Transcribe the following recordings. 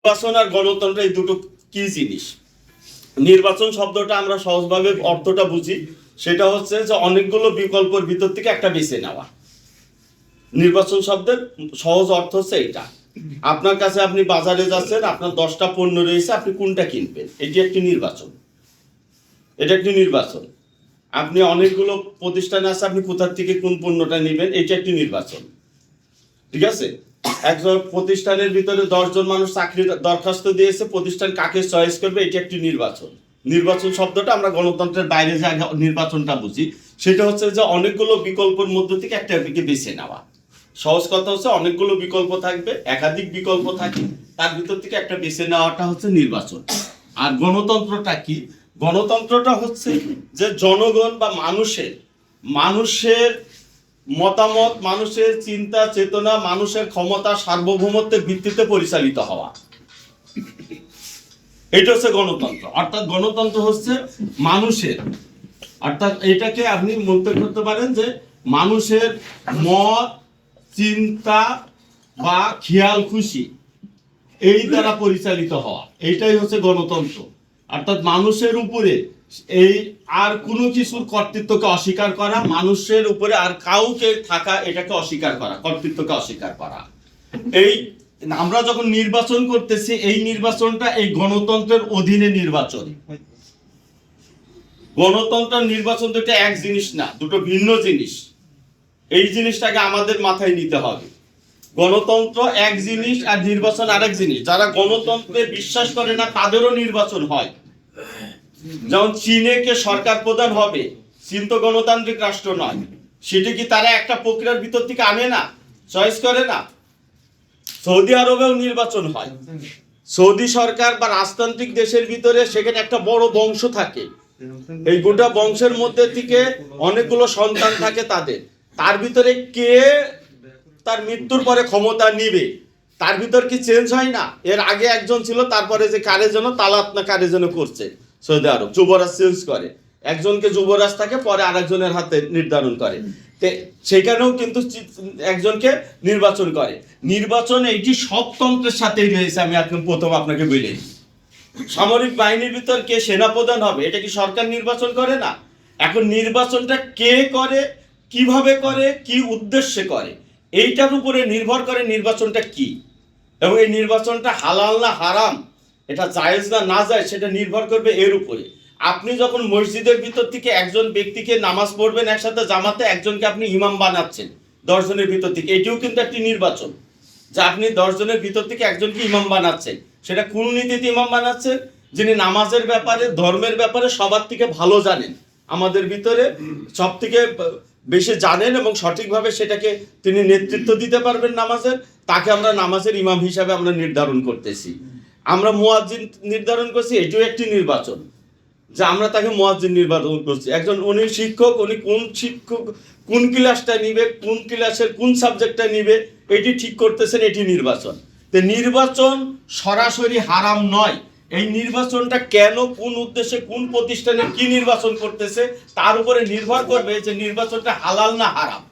নির্বাচন আর গণতন্ত্র এই দুটো কি জিনিস? নির্বাচন শব্দটা আমরা সহজভাবে অর্থটা বুঝি, সেটা হচ্ছে যে অনেকগুলো বিকল্পের ভিতর থেকে একটা বেছে নেওয়া। নির্বাচন শব্দের সহজ অর্থ হচ্ছে এটা। আপনার কাছে আপনি বাজারে যাচ্ছেন, আপনার 10টা পণ্য রয়েছে, আপনি কোনটা কিনবেন, এটি একটি নির্বাচন। এটা একটি নির্বাচন। আপনি অনেকগুলো প্রতিষ্ঠানে আছে, আপনি কোথার থেকে কোন পণ্যটা নেবেন, এটা একটি নির্বাচন। ঠিক আছে? একজন প্রতিষ্ঠানের ভিতরে 10 জন মানুষ চাকরির দরখাস্ত দিয়েছে, প্রতিষ্ঠান কাকে চয়েস করবে, এটি একটি নির্বাচন। নির্বাচন শব্দটা আমরা গণতন্ত্রের বাইরে যে নির্বাচনটা বুঝি, সেটা হচ্ছে যে অনেকগুলো বিকল্পের মধ্য থেকে একটা বেছে নেওয়া। সহজ কথা হচ্ছে অনেকগুলো বিকল্প থাকবে, একাধিক বিকল্প থাকে, তার ভিতর থেকে একটা বেছে নেওয়াটা হচ্ছে নির্বাচন। আর গণতন্ত্রটা কি? গণতন্ত্রটা হচ্ছে যে জনগণ বা মানুষের মতামত, মানুষের চিন্তা চেতনা, মানুষের ক্ষমতা, সার্বভৌমত্বের ভিত্তিতে পরিচালিত হওয়া। এটা হচ্ছে গণতন্ত্র। অর্থাৎ গণতন্ত্র হচ্ছে মানুষের, অর্থাৎ এটাকে আপনি মন্তব্য করতে পারেন যে মানুষের মত, চিন্তা বা খেয়াল খুশি এই দ্বারা পরিচালিত হওয়া, এইটাই হচ্ছে গণতন্ত্র। অর্থাৎ মানুষের উপরে এই আর কোনো কিছুর কর্তৃত্বকে অস্বীকার করা, মানুষের উপরে আর কাউকে থাকা এটাকে অস্বীকার করা, কর্তৃত্বকে অস্বীকার করা। এই আমরা যখন নির্বাচন করতেছি, এই নির্বাচনটা এই গণতন্ত্রের অধীনে নির্বাচন। গণতন্ত্র নির্বাচন দুটো এক জিনিস না, দুটো ভিন্ন জিনিস। এই জিনিসটাকে আমাদের মাথায় নিতে হবে। গণতন্ত্র এক জিনিস আর নির্বাচন আরেক জিনিস। যারা গণতন্ত্রে বিশ্বাস করে না তাদেরও নির্বাচন হয়। যেমন চীনে কে সরকার প্রধান হবে, চীন তো গণতান্ত্রিক রাষ্ট্র নয়, সেটা কি তারা একটা প্রক্রিয়ার ভিতর থেকে আনে না, চয়েস করে না? সৌদি আরবেও নির্বাচন হয়। সৌদি সরকার বা রাজতান্ত্রিক দেশের ভিতরে সেখানে একটা বড় বংশ থাকে, এই গোটা বংশের মধ্যে থেকে অনেকগুলো সন্তান থাকে তাদের, তার ভিতরে কে তার মৃত্যুর পরে ক্ষমতা নিবে তার ভিতর কি চেঞ্জ হয় না? এর আগে একজন ছিল, তারপরে যে কারে যেন তালাত না কারে যেন করছে সৌদি আরব, যুবরাজ চেঞ্জ করে, একজনকে যুবরাজ থাকে, পরে আরেকজনের হাতে নির্ধারণ করে। সেখানেও কিন্তু একজনকে নির্বাচন করে। নির্বাচন এইটি সব তন্ত্রের সাথেই রয়েছে। আমি এখন প্রথম আপনাকে বলি, সামরিক বাহিনীর ভিতর কে সেনাপ্রধান হবে, এটা কি সরকার নির্বাচন করে না? এখন নির্বাচনটা কে করে, কিভাবে করে, কি উদ্দেশ্যে করে, এইটার উপরে নির্ভর করে নির্বাচনটা কি, এবং এই নির্বাচনটা হালাল না হারাম, এটা জায়েজ না না জায়েজ, সেটা নির্ভর করবে এর উপরে। আপনি যখন মসজিদের ভিতর থেকে একজন ব্যক্তিকে নামাজ পড়বেন একসাথে জামাতে, একজনকে আপনি ইমাম বানাচ্ছেন 10 জনের ভিতর থেকে, এটিও কিন্তু একটি নির্বাচন, যে আপনি 10 জনের ভিতর থেকে একজনকে ইমাম বানাচ্ছেন। সেটা কোন নীতিতে ইমাম বানাচ্ছেন? যিনি নামাজের ব্যাপারে, ধর্মের ব্যাপারে সবার থেকে ভালো জানেন, আমাদের ভিতরে সব থেকে বেশি জানেন এবং সঠিকভাবে সেটাকে তিনি নেতৃত্ব দিতে পারবেন নামাজের, তাকে আমরা নামাজের ইমাম হিসাবে আমরা নির্ধারণ করতেছি। আমরা মুয়াজ্জিন নির্ধারণ করছি, এটিও একটি নির্বাচন, যে আমরা তাকে মুয়াজ্জিন নির্বাচন করছি। একজন উনি শিক্ষক, উনি কোন শিক্ষক কোন ক্লাসটা নিবে, কোন ক্লাসের কোন সাবজেক্টটা নিবে, এটি ঠিক করতেছেন, এটি নির্বাচন। তো নির্বাচন সরাসরি হারাম নয়। এই নির্বাচনটা কেন, কোন উদ্দেশ্যে, কোন প্রতিষ্ঠানে কি নির্বাচন করতেছে তার উপরে নির্ভর করবে যে নির্বাচনটা হালাল না হারাম।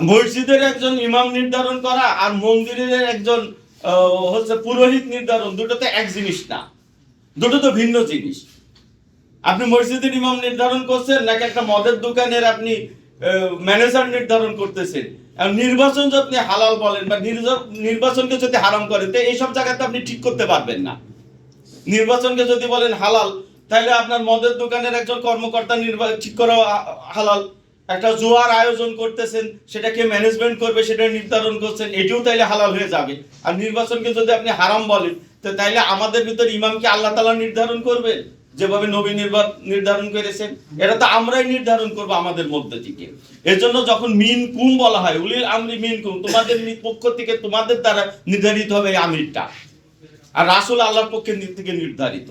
মসজিদের একজন ইমাম নির্ধারণ করা আর মন্দিরের একজন হচ্ছে পুরোহিত নির্ধারণ, দুটো তো এক জিনিস না, দুটো তো ভিন্ন জিনিস। আপনি মসজিদের ইমাম নির্ধারণ করছেন নাকি একটা মদের দোকানের আপনি ম্যানেজার নির্ধারণ করতেছেন? নির্বাচন যদি আপনি হালাল বলেন বা নির্বাচনকে যদি হারাম করেন, তো এইসব জায়গাতে আপনি ঠিক করতে পারবেন না। নির্বাচনকে যদি বলেন হালাল, তাহলে আপনার মদের দোকানের একজন কর্মকর্তা ঠিক করা হালাল। একটা জুয়ার আয়োজন করতেছেন, সেটাকে ম্যানেজমেন্ট করবে, সেটা নির্ধারণ করছেন, এটিও তাইলে হালাল হয়ে যাবে। আর নির্বাচনকে যদি আপনি হারাম বলেন, তো তাইলে আমাদের ভিতর ইমামকে আল্লাহ তাআলা নির্ধারণ করবে যেভাবে নবী নির্ধারণ করেছেন? এটা তো আমরাই নির্ধারণ করবো আমাদের মধ্যে থেকে। এজন্য যখন মিনকুম বলা হয়, উলিল আমরি মিনকুম, তোমাদের পক্ষ থেকে, তোমাদের দ্বারা নির্ধারিত হবে এই আমিরটা, আর রাসূল আল্লাহর পক্ষে থেকে নির্ধারিত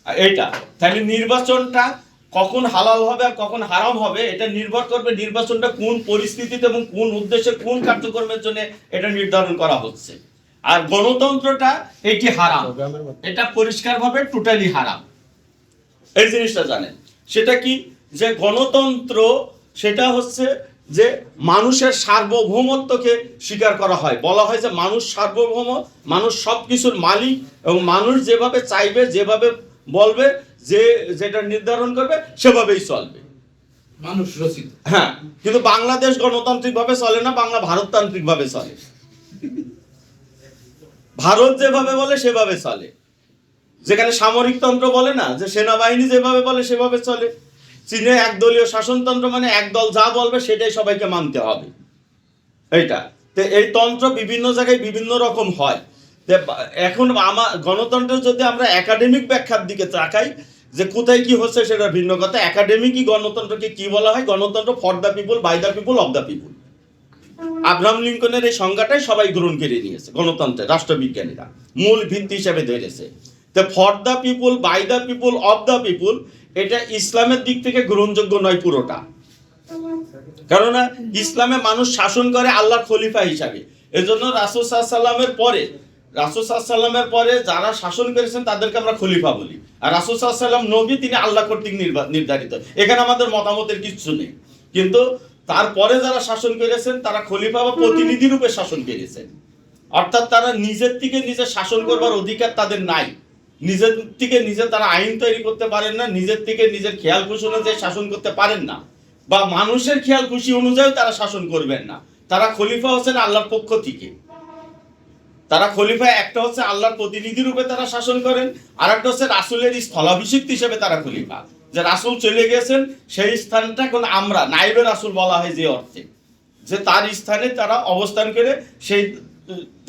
এইটা। তাহলে নির্বাচনটা কখন হালাল হবে আর কখন হারাম হবে, এটা নির্ভর করবে নির্বাচনটা কোন পরিস্থিতিতে এবং কোন উদ্দেশ্যে, কোন কার্যক্রমের জন্য এটা নির্ধারণ করা হচ্ছে। আর গণতন্ত্রটা এটি হারাম, এটা পরিষ্কারভাবে টোটালি হারাম। এই জিনিসটা জানেন, সেটা কি? যে গণতন্ত্র সেটা হচ্ছে যে মানুষের সার্বভৌমত্বকে স্বীকার করা হয়, বলা হয় যে মানুষ সার্বভৌম, মানুষ সব কিছুর মালিক, এবং মানুষ যেভাবে চাইবে, যেভাবে বলবে, যেটা নির্ধারণ করবে সেভাবেই চলবে, মানুষ রচিত। হ্যাঁ, কিন্তু বাংলাদেশ গণতান্ত্রিক ভাবে চলে না, বাংলা ভারততান্ত্রিক ভাবে চলে। ভারত যেভাবে বলে সেভাবে চলে, যেখানে সামরিক তন্ত্র বলে না, যে সেনাবাহিনী যেভাবে বলে সেভাবে চলে। চীনে একদলীয় শাসনতন্ত্র, মানে একদল যা বলবে সেটাই সবাইকে মানতে হবে, এইটা। তো এই তন্ত্র বিভিন্ন জায়গায় বিভিন্ন রকম হয়। এখন আমার গণতন্ত্রের যদি আমরা একাডেমিক ব্যাখ্যার দিকে তাকাই, যে কোথায় কি হচ্ছে সেটা ভিন্ন কথা। একাডেমিকই গণতন্ত্রকে কি বলা হয়? গণতন্ত্র for the people, by the people, of the people. Abraham লিঙ্কনের এই সংজ্ঞাটাই সবাই গ্রহণ করে নিয়েছে, গণতন্ত্রের রাষ্ট্রবিজ্ঞানীরা মূল ভিত্তি হিসেবে ধরেছে। তো for the people, by the people, of the people, এটা ইসলামের দিক থেকে গ্রহণযোগ্য নয় পুরোটা। কেননা ইসলামে মানুষ শাসন করে আল্লাহর খলিফা হিসাবে। এজন্য রাসূল সাল্লাল্লাহু পরে যারা শাসন করেছেন তাদেরকে আমরা খলিফা বলি। আর রাসূল সাল্লাল্লাহু আলাইহি ওয়াসাল্লাম নবী, তিনি আল্লাহ কর্তৃক নির্ধারিত। এখানে আমাদের মতামতের কিছু নেই। কিন্তু তারপরে যারা শাসন করেছেন তারা খলিফা বা প্রতিনিধি রূপে শাসন করেছেন। অর্থাৎ তারা নিজের থেকে নিজে শাসন করবার অধিকার তাদের নাই। নিজের থেকে নিজে তারা আইন তৈরি করতে পারেন না, নিজের থেকে নিজের খেয়াল খুশি অনুযায়ী শাসন করতে পারেন না, বা মানুষের খেয়াল খুশি অনুযায়ী তারা শাসন করবেন না। তারা খলিফা হচ্ছেন আল্লাহর পক্ষ থেকে। তারা খলিফা, একটা হচ্ছে আল্লাহর প্রতিনিধি রূপে তারা শাসন করেন, আর একটা হচ্ছে রাসূলের স্থলাভিষিক্ত হিসেবে তারা খলিফা। যে রাসূল চলে গেছেন সেই স্থানটা এখন আমরা নাইবে রাসূল বলা হয়, যে অর্থে যে তার স্থানে তারা অবস্থান করে সেই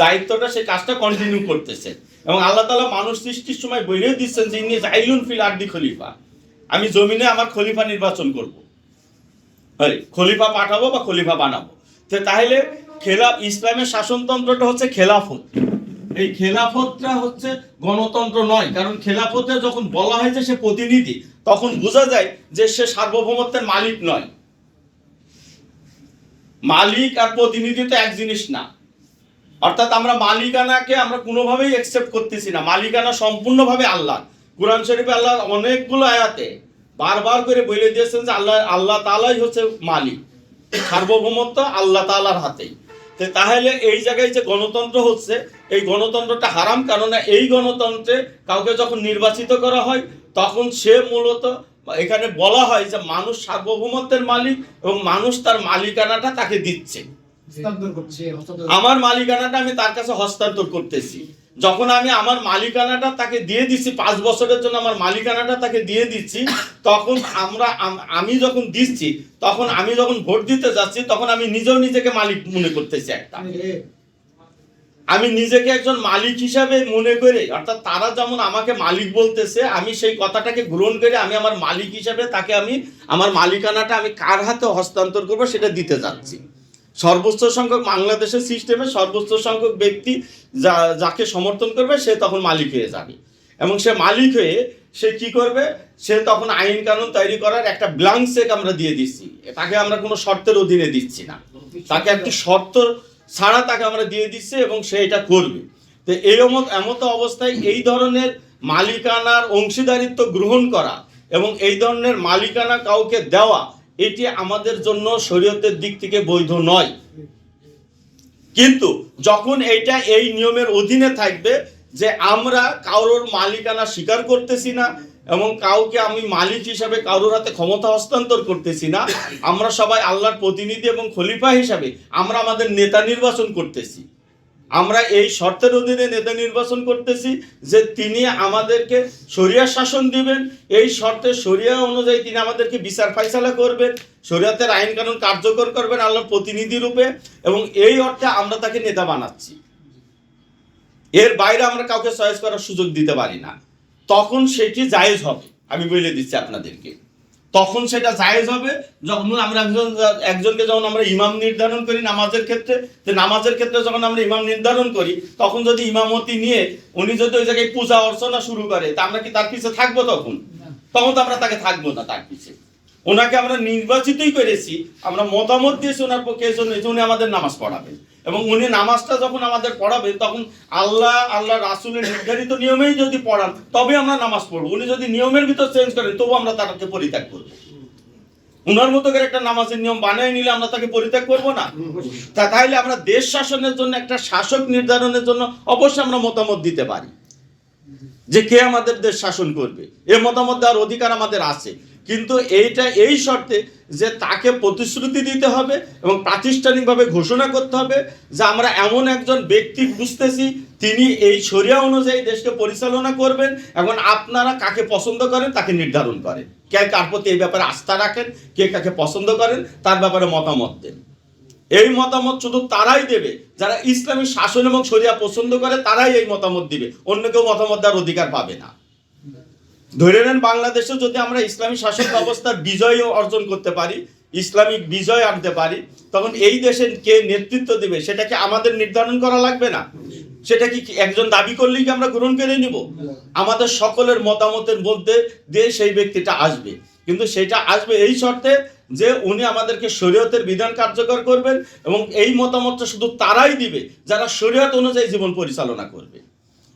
দায়িত্বটা, সেই কাজটা কন্টিনিউ করতেছে। এবং আল্লাহ তাআলা মানুষ সৃষ্টির সময় বলে দিচ্ছেন যে ইন্নী জাইলুন ফিল আরদি খলিফা, আমি জমিনে আমার খলিফা নির্বাচন করব, খলিফা পাঠাবো বা খলিফা বানাবো। তো তাহলে ইসলামের শাসনতন্ত্রটা হচ্ছে খেলাফত। এই খেলাফতটা হচ্ছে গণতন্ত্র নয়, কারণ খেলাফতে যখন বলা হয় যে সে প্রতিনিধি, তখন বোঝা যায় যে সে সার্বভৌমত্বের মালিক নয়। মালিক আর প্রতিনিধি তো এক জিনিস না। অর্থাৎ আমরা মালিকানাকে আমরা কোনোভাবেই অ্যাকসেপ্ট করতেছি না। মালিকানা সম্পূর্ণভাবে আল্লাহ। কুরআন শরীফে আল্লাহ অনেকগুলো আয়াতে বারবার করে বলে দিয়েছেন যে আল্লাহ তাআলাই হচ্ছে মালিক, সার্বভৌমত্ব আল্লাহ তাআলার হাতেই। তাহলে এই জায়গায় যে গণতন্ত্র হচ্ছে, এই গণতন্ত্রটা হারাম। কেননা এই গণতন্ত্রে কাউকে যখন নির্বাচিত করা হয়, তখন সে মূলত, এখানে বলা হয় যে মানুষ সার্বভৌমত্বের মালিক এবং মানুষ তার মালিকানাটা তাকে দিচ্ছে। আমার মালিকানাটা আমি তার কাছে হস্তান্তর করতেছি। যখন আমি আমার মালিকানাটা তাকে দিয়ে দিচ্ছি, 5 বছরের জন্য আমার মালিকানাটা তাকে দিয়ে দিচ্ছি, তখন আমি যখন দিচ্ছি, তখন আমি যখন ভোট দিতে যাচ্ছি, তখন আমি নিজেও নিজেকে মালিক মনে করতেছি। আমি নিজেকে একজন মালিক হিসাবে মনে করে, অর্থাৎ তারা যেমন আমাকে মালিক বলতেছে, আমি সেই কথাটাকে গ্রহণ করে আমি আমার মালিক হিসাবে তাকে আমার মালিকানাটা আমি কার হাতে হস্তান্তর করবো সেটা দিতে যাচ্ছি। সর্বোচ্চ সংখ্যক বাংলাদেশের সিস্টেমে সর্বোচ্চ সংখ্যক ব্যক্তি যাকে সমর্থন করবে সে তখন মালিক হয়ে যাবে। এবং সে মালিক হয়ে সে কি করবে? সে তখন আইন কানুন তৈরি করার একটা ব্ল্যাঙ্ক চেক আমরা দিয়ে দিচ্ছি। তাকে আমরা কোনো শর্তের অধীনে দিচ্ছি না, তাকে একটি শর্ত ছাড়া তাকে আমরা দিয়ে দিচ্ছি এবং সে এটা করবে। তো এমত অবস্থায় এই ধরনের মালিকানার অংশীদারিত্ব গ্রহণ করা এবং এই ধরনের মালিকানা কাউকে দেওয়া, এটি আমাদের জন্য শরীয়তের দিক থেকে বৈধ নয়। কিন্তু যখন এইটা এই নিয়মের অধীনে থাকবে যে আমরা কারোর মালিকানা স্বীকার করতেছি না এবং কাউকে আমি মালিক হিসাবে কারোর হাতে ক্ষমতা হস্তান্তর করতেছি না, আমরা সবাই আল্লাহর প্রতিনিধি এবং খলিফা হিসাবে আমরা আমাদের নেতা নির্বাচন করতেছি। আমরা এই শর্তের অধীনে নেতা নির্বাচন করতেছি যে তিনি আমাদেরকে শরিয়া শাসন দিবেন, এই শর্তে শরিয়া অনুযায়ী তিনি আমাদেরকে বিচার ফাইসালা করবেন, শরিয়াতের আইন কানুন কার্যকর করবেন আল্লাহর প্রতিনিধি রূপে, এবং এই অর্থে আমরা তাকে নেতা বানাচ্ছি। এর বাইরে আমরা কাউকে চয়েস করার সুযোগ দিতে পারি না। তখন সেটি জায়েজ হবে, আমি বলে দিচ্ছি আপনাদেরকে। তখন সেটা জায়েজ হবে যখন আমরা একজনকে যখন আমরা ইমাম নির্ধারণ করি নামাজের ক্ষেত্রে, যে নামাজের ক্ষেত্রে যখন আমরা ইমাম নির্ধারণ করি, তখন যদি ইমামতি নিয়ে উনি যদি ওই জায়গায় পূজা অর্চনা শুরু করে, তা আমরা কি তার পিছে থাকবো? তখন তো আমরা তাকে থাকবো না তার পিছে। ওনাকে আমরা নির্বাচিতই করেছি, আমরা মতামত দিয়েছি ওনার পক্ষে, উনি আমাদের নামাজ পড়াবেন এবং উনি নামাজটা যখন আমাদের পড়াবেন তখন আল্লাহ রাসূলের নির্ধারিত নিয়মেই যদি পড়ান তবে আমরা নামাজ পড়বো। উনি যদি নিয়মের ভিতর চেঞ্জ করেন তবু আমরা তাকে পরিত্যাগ করবো। উনার মতো করে একটা নামাজের নিয়ম বানিয়ে নিলে আমরা তাকে পরিত্যাগ করবো না? তাহলে আমরা দেশ শাসনের জন্য একটা শাসক নির্ধারণের জন্য অবশ্যই আমরা মতামত দিতে পারি যে কে আমাদের দেশ শাসন করবে, এ মতামত দেওয়ার অধিকার আমাদের আছে। কিন্তু এইটা এই শর্তে যে তাকে প্রতিশ্রুতি দিতে হবে এবং প্রাতিষ্ঠানিকভাবে ঘোষণা করতে হবে যে আমরা এমন একজন ব্যক্তি খুঁজতেছি, তিনি এই শরিয়া অনুযায়ী দেশকে পরিচালনা করবেন। এখন আপনারা কাকে পছন্দ করেন তাকে নির্ধারণ করেন, কে কার প্রতি এই ব্যাপারে আস্থা রাখেন, কে কাকে পছন্দ করেন তার ব্যাপারে মতামত দেন। এই মতামত শুধু তারাই দেবে যারা ইসলামী শাসন এবং শরিয়া পছন্দ করে, তারাই এই মতামত দিবে, অন্য কেউ মতামত দেওয়ার অধিকার পাবে না। ধরে নেন বাংলাদেশে যদি আমরা ইসলামী শাসন ব্যবস্থার বিজয় অর্জন করতে পারি, ইসলামিক বিজয় আনতে পারি, তখন এই দেশে কে নেতৃত্ব দেবে সেটা কি আমাদের নির্ধারণ করা লাগবে না? সেটা কি একজন দাবি করলেই কি আমরা গ্রহণ করে নিব? আমাদের সকলের মতামতের মধ্যে দিয়ে সেই ব্যক্তিটা আসবে, কিন্তু সেটা আসবে এই শর্তে যে উনি আমাদেরকে শরীয়তের বিধান কার্যকর করবেন, এবং এই মতামতটা শুধু তারাই দিবে যারা শরীয়ত অনুযায়ী জীবন পরিচালনা করবে।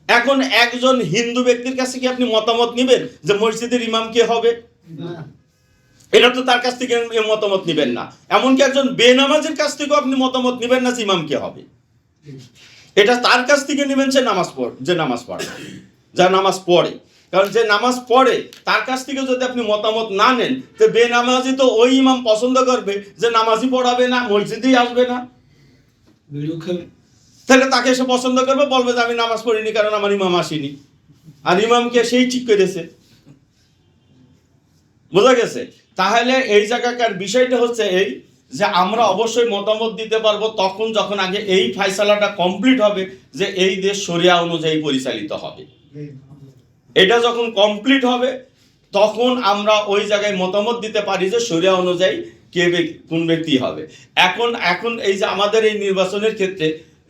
এখন একজন হিন্দু ব্যক্তির কাছে কি আপনি মতামত নেবেন যে মসজিদের ইমাম কে হবে? এটা তো তার কাছ থেকে মতামত নেবেন না। এমনকি একজন বেনামাজের কাছ থেকেও আপনি মতামত নেবেন না যে ইমাম কে হবে। এটা তার কাছ থেকে নেবেন যে নামাজ পড়ে, যা নামাজ পড়ে। কারণ যে নামাজ পড়ে তার কাছ থেকে যদি আপনি মতামত না নেন, তো বেনামাজি তো ওই ইমাম পছন্দ করবে যে নামাজই পড়াবে না, মসজিদেই আসবে না, তাহলে তাকে এসে পছন্দ করবে, বলবে যে আমি নামাজ পড়িনি কারণ আমার ইমাম আসেনি, আর ইমামকে সেই ঠিক করেছে। বোঝা গেছে? তাহলে এই জায়গাকার বিষয়টা হচ্ছে এই যে আমরা অবশ্যই মতামত দিতে পারবো তখন যখন আগে এই ফাইসালাটা কমপ্লিট হবে যে এই দেশ শরিয়া অনুযায়ী পরিচালিত হবে। এটা যখন কমপ্লিট হবে তখন আমরা ওই জায়গায় মতামত দিতে পারি যে শরিয়া অনুযায়ী কোন ব্যক্তি হবে। এখন এই যে আমাদের এই নির্বাচনের ক্ষেত্রে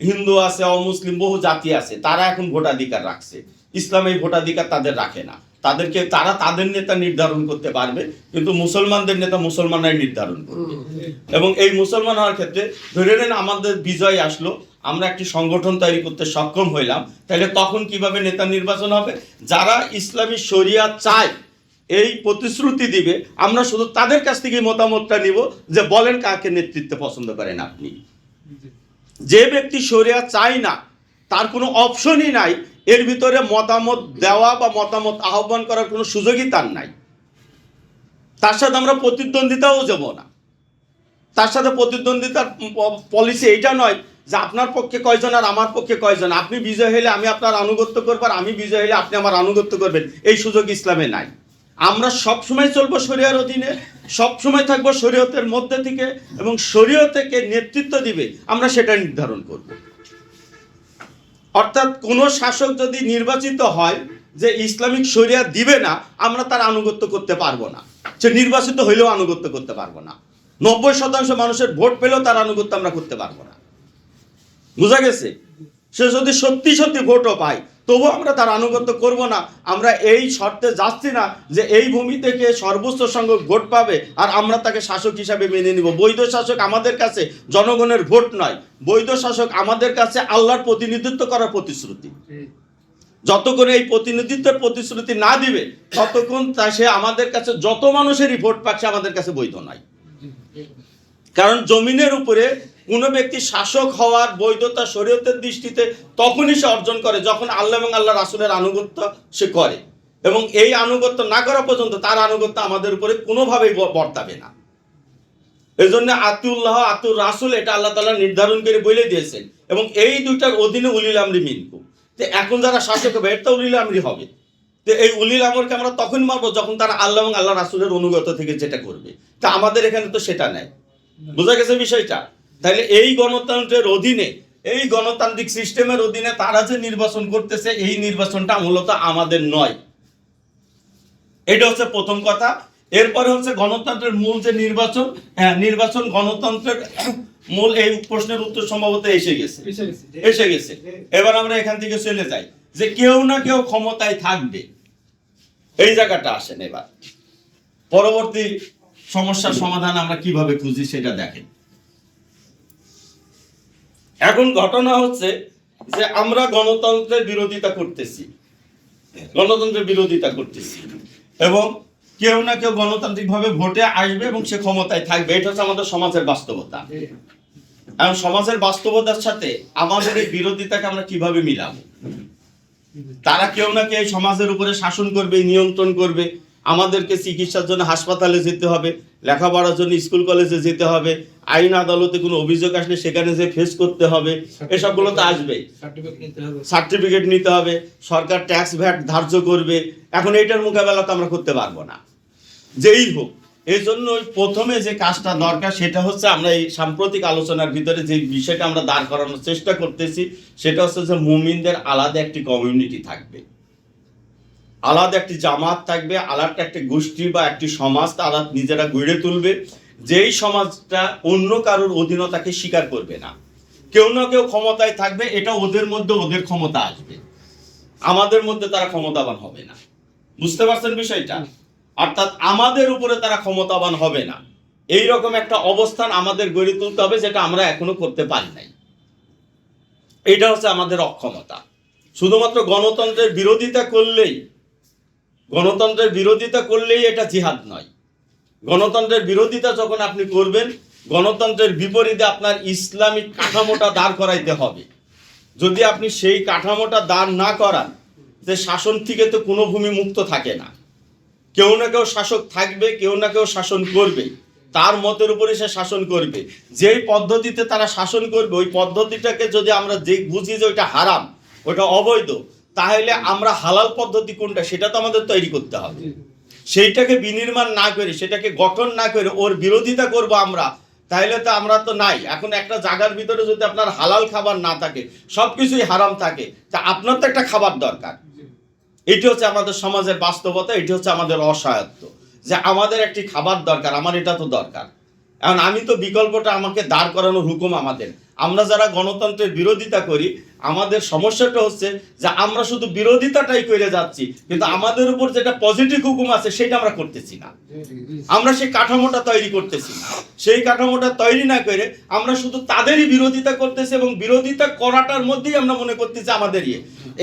হিন্দু আছে, অমুসলিম বহু জাতি আছে, তারা এখন ভোটাধিকার রাখছে। ইসলাম এই ভোটাধিকার তাদের রাখে না। তারা তাদের নেতা নির্ধারণ করতে পারবে, কিন্তু মুসলমানদের নেতা মুসলমানরাই নির্ধারণ করবে। এবং এই মুসলমান হওয়ার ক্ষেত্রে ধরে নেন আমাদের বিজয় আসলো, আমরা একটি সংগঠন তৈরি করতে সক্ষম হইলাম, তাহলে তখন কিভাবে নেতা নির্বাচন হবে? যারা ইসলামী শরিয়া চায়, এই প্রতিশ্রুতি দিবে, আমরা শুধু তাদের কাছ থেকে মতামতটা নিব যে বলেন কাকে নেতৃত্বে পছন্দ করেন আপনি। যে ব্যক্তি শরিয়া চায় না, তার কোনো অপশনই নাই, এর ভিতরে মতামত দেওয়া বা মতামত আহ্বান করার কোনো সুযোগই তার নাই। তার সাথে আমরা প্রতিদ্বন্দ্বিতাও যাব না। তার সাথে প্রতিদ্বন্দ্বিতার পলিসি এইটা নয় যে আপনার পক্ষে কয়জন আর আমার পক্ষে কয়জন, আপনি বিজয় হলে আমি আপনার আনুগত্য করবো আর আমি বিজয় হলে আপনি আমার আনুগত্য করবেন, এই সুযোগ ইসলামে নাই। আমরা সবসময় চলবো শরিয়ার অধীনে, সবসময় থাকবো শরীয়তের মধ্যে থেকে, এবং শরীয়তকে নেতৃত্ব দিবে আমরা সেটা নির্ধারণ করব। অর্থাৎ কোন শাসক যদি নির্বাচিত হয় যে ইসলামিক শরিয়া দিবে না, আমরা তার আনুগত্য করতে পারবো না। সে নির্বাচিত হইলেও আনুগত্য করতে পারবো না। 90% মানুষের ভোট পেলেও তার আনুগত্য আমরা করতে পারবো না। বুঝা গেছে? সে যদি সত্যি সত্যি ভোটও পায় তবুও আমরা তার আনুগত্য করব না। আমরা এই শর্তে যাচ্ছি না যে এই ভূমি থেকে সর্বোচ্চ সংখ্যক ভোট পাবে আর আমরা তাকে শাসক হিসাবে মেনে নিব। বৈধ শাসক আমাদের কাছে জনগণের ভোট নয়, বৈধ শাসক আমাদের কাছে আল্লাহর প্রতিনিধিত্ব করার প্রতিশ্রুতি। যতক্ষণ এই প্রতিনিধিত্বের প্রতিশ্রুতি না দিবে ততক্ষণ সে আমাদের কাছে যত মানুষেরই ভোট পাচ্ছে আমাদের কাছে বৈধ নয়। কারণ জমিনের উপরে কোনো ব্যক্তি শাসক হওয়ার বৈধতা শরীয়তের দৃষ্টিতে তখনই সে অর্জন করে যখন আল্লাহ এবং আল্লাহ রাসূলের আনুগত্য সে করে, এবং এই আনুগত্য না করা পর্যন্ত তার আনুগত্য আমাদের উপরে কোনোভাবেই বর্তাবে না। এই জন্য আতিউল্লাহ আতিউর রাসূল এটা আল্লাহ তাআলা নির্ধারণ করে বলে দিয়েছেন, এবং এই দুইটার অধীনে উলিল আমরি মিনকুম। তো এখন যারা শাসক হবে এটা উলিল আমরি হবে। তো এই উলিল আমরকে আমরা তখন মারবো যখন তারা আল্লাহ এবং আল্লাহ রাসূলের অনুগত থেকে যেটা করবে। তা আমাদের এখানে তো সেটা নেই। বোঝা গেছে বিষয়টা? তাহলে এই গণতন্ত্রের অধীনে, এই গণতান্ত্রিক সিস্টেমের অধীনে তারা যে নির্বাচন করতেছে, এই নির্বাচনটা মূলত আমাদের নয়। এটা হচ্ছে প্রথম কথা। এরপরে হচ্ছে গণতন্ত্রের মূল যে নির্বাচন, নির্বাচন গণতন্ত্রের মূল, এই প্রশ্নের উত্তর সম্ভবত এসে গেছে। এবার আমরা এখান থেকে চলে যাই যে কেউ না কেউ ক্ষমতায় থাকবে, এই জায়গাটা আসেন। এবার পরবর্তী সমস্যার সমাধান আমরা কিভাবে খুঁজি সেটা দেখেন। এখন ঘটনা হচ্ছে যে আমরা গণতন্ত্রের বিরোধিতা করতেছি এবং কেউ না কেউ গণতান্ত্রিকভাবে ভোটে আসবে এবং সে ক্ষমতায় থাকবে। এটা হচ্ছে আমাদের সমাজের বাস্তবতা। এবং সমাজের বাস্তবতার সাথে আমাদের এই বিরোধিতাকে আমরা কিভাবে মিলাবো? তারা কেউ না কেউ এই সমাজের উপরে শাসন করবে, নিয়ন্ত্রণ করবে। আমাদেরকে চিকিৎসার জন্য হাসপাতালে যেতে হবে, লেখাপড়ার জন্য স্কুল কলেজে যেতে হবে, আইন আদালতে কোনো অভিযোগ আসলে সেখানে যে ফেস করতে হবে, এসবগুলো তো আসবেই। সার্টিফিকেট নিতে হবে, সরকার ট্যাক্স ভ্যাট ধার্য করবে। এখন এইটার মোকাবেলা তো আমরা করতে পারবো না, যেই হোক। এই জন্য প্রথমে যে কাজটা দরকার সেটা হচ্ছে, আমরা এই সাম্প্রতিক আলোচনার ভিতরে যে বিষয়টা আমরা দাঁড় করানোর চেষ্টা করতেছি সেটা হচ্ছে যে মুমিনদের আলাদা একটি কমিউনিটি থাকবে, আলাদা একটি জামাত থাকবে, আলাদা একটি গোষ্ঠী বা একটি সমাজ তারা নিজেরা গড়ে তুলবে, যেই সমাজটা অন্য কারোর অধীনতাকে স্বীকার করবে না। কেউ না কেউ ক্ষমতায় থাকবে, এটা ওদের মধ্যে ওদের ক্ষমতা আসবে, আমাদের মধ্যে তারা ক্ষমতাবান হবে না। বুঝতে পারছেন বিষয়টা? অর্থাৎ আমাদের উপরে তারা ক্ষমতাবান হবে না, এই রকম একটা অবস্থান আমাদের গড়ে তুলতে হবে, যেটা আমরা এখনো করতে পারি নাই। এটা হচ্ছে আমাদের অক্ষমতা। শুধুমাত্র গণতন্ত্রের বিরোধিতা করলেই এটা জিহাদ নয়। গণতন্ত্রের বিরোধিতা যখন আপনি করবেন, গণতন্ত্রের বিপরীতে আপনার ইসলামিক কাঠামোটা দাঁড় করাইতে হবে। যদি আপনি সেই কাঠামোটা দাঁড় না করান, যে শাসন থেকে তো কোনো ভূমি মুক্ত থাকে না, কেউ না কেউ শাসক থাকবে, কেউ না কেউ শাসন করবে, তার মতের উপরে সে শাসন করবে। যেই পদ্ধতিতে তারা শাসন করবে, ওই পদ্ধতিটাকে যদি আমরা যে বুঝি যে ওইটা হারাম, ওইটা অবৈধ, তাহলে আমরা হালাল পদ্ধতি কোনটা সেটা তো আমাদের তৈরি করতে হবে। সেইটাকে বিনির্মাণ না করে, সেটাকে গঠন না করে ওর বিরোধিতা করব আমরা, তাহলে তো আমরা তো নাই। এখন একটা জায়গার ভিতরে যদি আপনার হালাল খাবার না থাকে, সবকিছুই হারাম থাকে, তা আপনার তো একটা খাবার দরকার। এটি হচ্ছে আমাদের সমাজের বাস্তবতা, এটি হচ্ছে আমাদের অসহায়ত্ব, যে আমাদের একটি খাবার দরকার, আমার এটা তো দরকার। এখন আমি তো বিকল্পটা আমাকে দাঁড় করানোর হুকুম আমাদের। আমরা যারা গণতন্ত্রের বিরোধিতা করি, আমাদের সমস্যাটা হচ্ছে যে আমরা শুধু বিরোধিতাটাই করে যাচ্ছি, কিন্তু আমাদের উপর যেটা পজিটিভ হুকুম আছে সেটা আমরা করতেছি না। আমরা সেই কাঠামোটা তৈরি করতেছি না। সেই কাঠামোটা তৈরি না করে আমরা শুধু তাদেরই বিরোধিতা করতেছি, এবং বিরোধিতা করাটার মধ্যেই আমরা মনে করতেছি আমাদের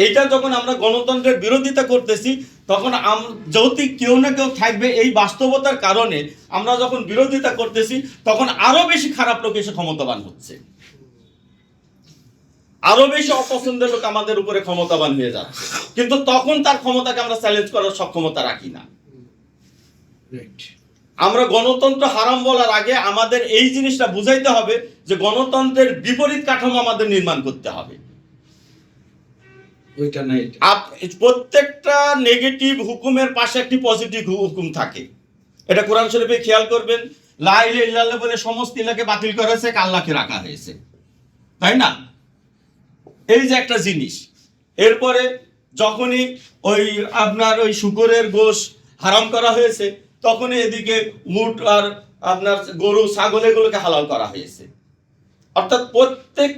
এইটা যখন আমরা গণতন্ত্রের বিরোধিতা করতেছি, তখন যদি কেউ না কেউ থাকবে, এই বাস্তবতার কারণে আমরা যখন বিরোধিতা করতেছি, তখন আরো বেশি খারাপ লোক এসে ক্ষমতাবান হচ্ছে, আরো বেশি অপছন্দের লোক আমাদের উপরে ক্ষমতাবান হয়ে যাচ্ছে। কিন্তু তখন তার ক্ষমতাকে আমরা চ্যালেঞ্জ করার সক্ষমতা রাখি না। আমরা গণতন্ত্র হারাম বলার আগে আমাদের এই জিনিসটা বুঝাইতে হবে যে গণতন্ত্রের বিপরীত কাঠামো আমাদের নির্মাণ করতে হবে। প্রত্যেকটা নেগেটিভ হুকুমের পাশে একটি পজিটিভ হুকুম থাকে। এটা কোরআন শরীফে খেয়াল করবেন, লা ইলাহা ইল্লাল্লাহ বলে সমস্ত ইলাকে বাতিল করা হয়েছে, আল্লাহকে রাখা হয়েছে, তাই না? এই যে একটা জিনিস। এরপরে যখনই ওই আপনার ওই শুকরের গোশ হারাম করা হয়েছে, তখনই এদিকে উট আর আপনার গরু ছাগল এগুলোকে হালাল করা হয়েছে। অর্থাৎ প্রত্যেক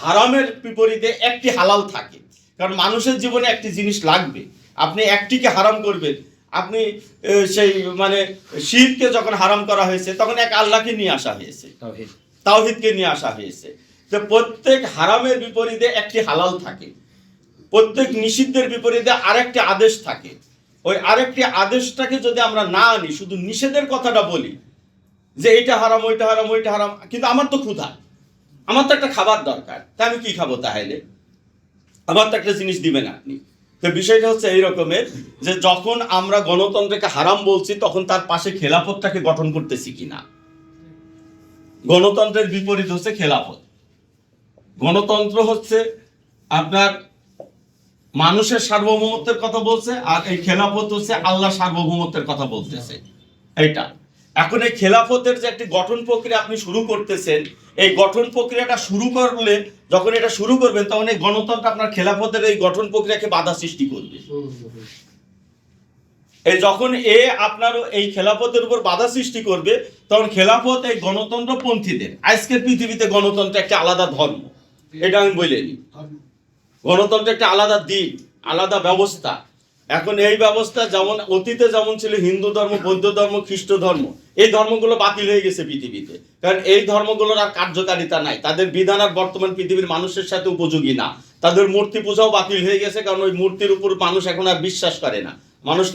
হারামের বিপরীতে একটি হালাল থাকে, কারণ মানুষের জীবনে একটি জিনিস লাগবে। আপনি একটিকে হারাম করবেন, আপনি সেই মানে শিরকে যখন হারাম করা হয়েছে, তখন এক আল্লাহকে নিয়ে আসা হয়েছে, তাওহীদকে নিয়ে আসা হয়েছে। যে প্রত্যেক হারামের বিপরীতে একটি হালাল থাকে, প্রত্যেক নিষিদ্ধের বিপরীতে আরেকটি আদেশ থাকে। ওই আরেকটি আদেশটাকে যদি আমরা না আনি, শুধু নিষেধের কথাটা বলি যে এইটা হারাম, ওইটা হারাম, ওইটা হারাম, কিন্তু আমার তো ক্ষুধা, আমার তো একটা খাবার দরকার, তা আমি কি খাবো? তাহলে আমার তো একটা জিনিস দিবেন আপনি। তো বিষয়টা হচ্ছে এই রকমের, যে যখন আমরা গণতন্ত্রকে হারাম বলছি, তখন তার পাশে খেলাফতটাকে গঠন করতেছি কিনা। গণতন্ত্রের বিপরীত হচ্ছে খেলাফত। গণতন্ত্র হচ্ছে আপনার মানুষের সার্বভৌমত্বের কথা বলছে, আর এই খেলাফত হচ্ছে আল্লাহ সার্বভৌমত্বের কথা বলতেছে। এইটা এখন এই খেলাফতের যে একটি গঠন প্রক্রিয়া আপনি শুরু করতেছেন, এই গঠন প্রক্রিয়াটা শুরু করলে, যখন এটা শুরু করবেন, তখন এই গণতন্ত্র আপনার খেলাফতের এই গঠন প্রক্রিয়াকে বাধা সৃষ্টি করবে। এই যখন আপনার এই খেলাফতের উপর বাধা সৃষ্টি করবে, তখন খেলাফত এই গণতন্ত্রপন্থীদের, আজকের পৃথিবীতে গণতন্ত্র একটা আলাদা ধর্ম, এটা আমি বলিনি। গণতন্ত্র একটা আলাদা দিক, আলাদা ব্যবস্থা। এখন এই ব্যবস্থা যেমন অতীতে যেমন ছিল হিন্দু ধর্ম, বৌদ্ধ ধর্ম, খ্রিস্ট ধর্ম, এই ধর্মগুলো বাতিল হয়ে গেছে পৃথিবীতে, কারণ এই ধর্মগুলোর আর কার্যকারিতা নাই, তাদের বিধান আর বর্তমান পৃথিবীর মানুষের সাথে উপযোগী না। তাদের মূর্তি পূজাও বাতিল হয়ে গেছে, কারণ ওই মূর্তির উপর মানুষ এখন আর বিশ্বাস করে না, মানুষ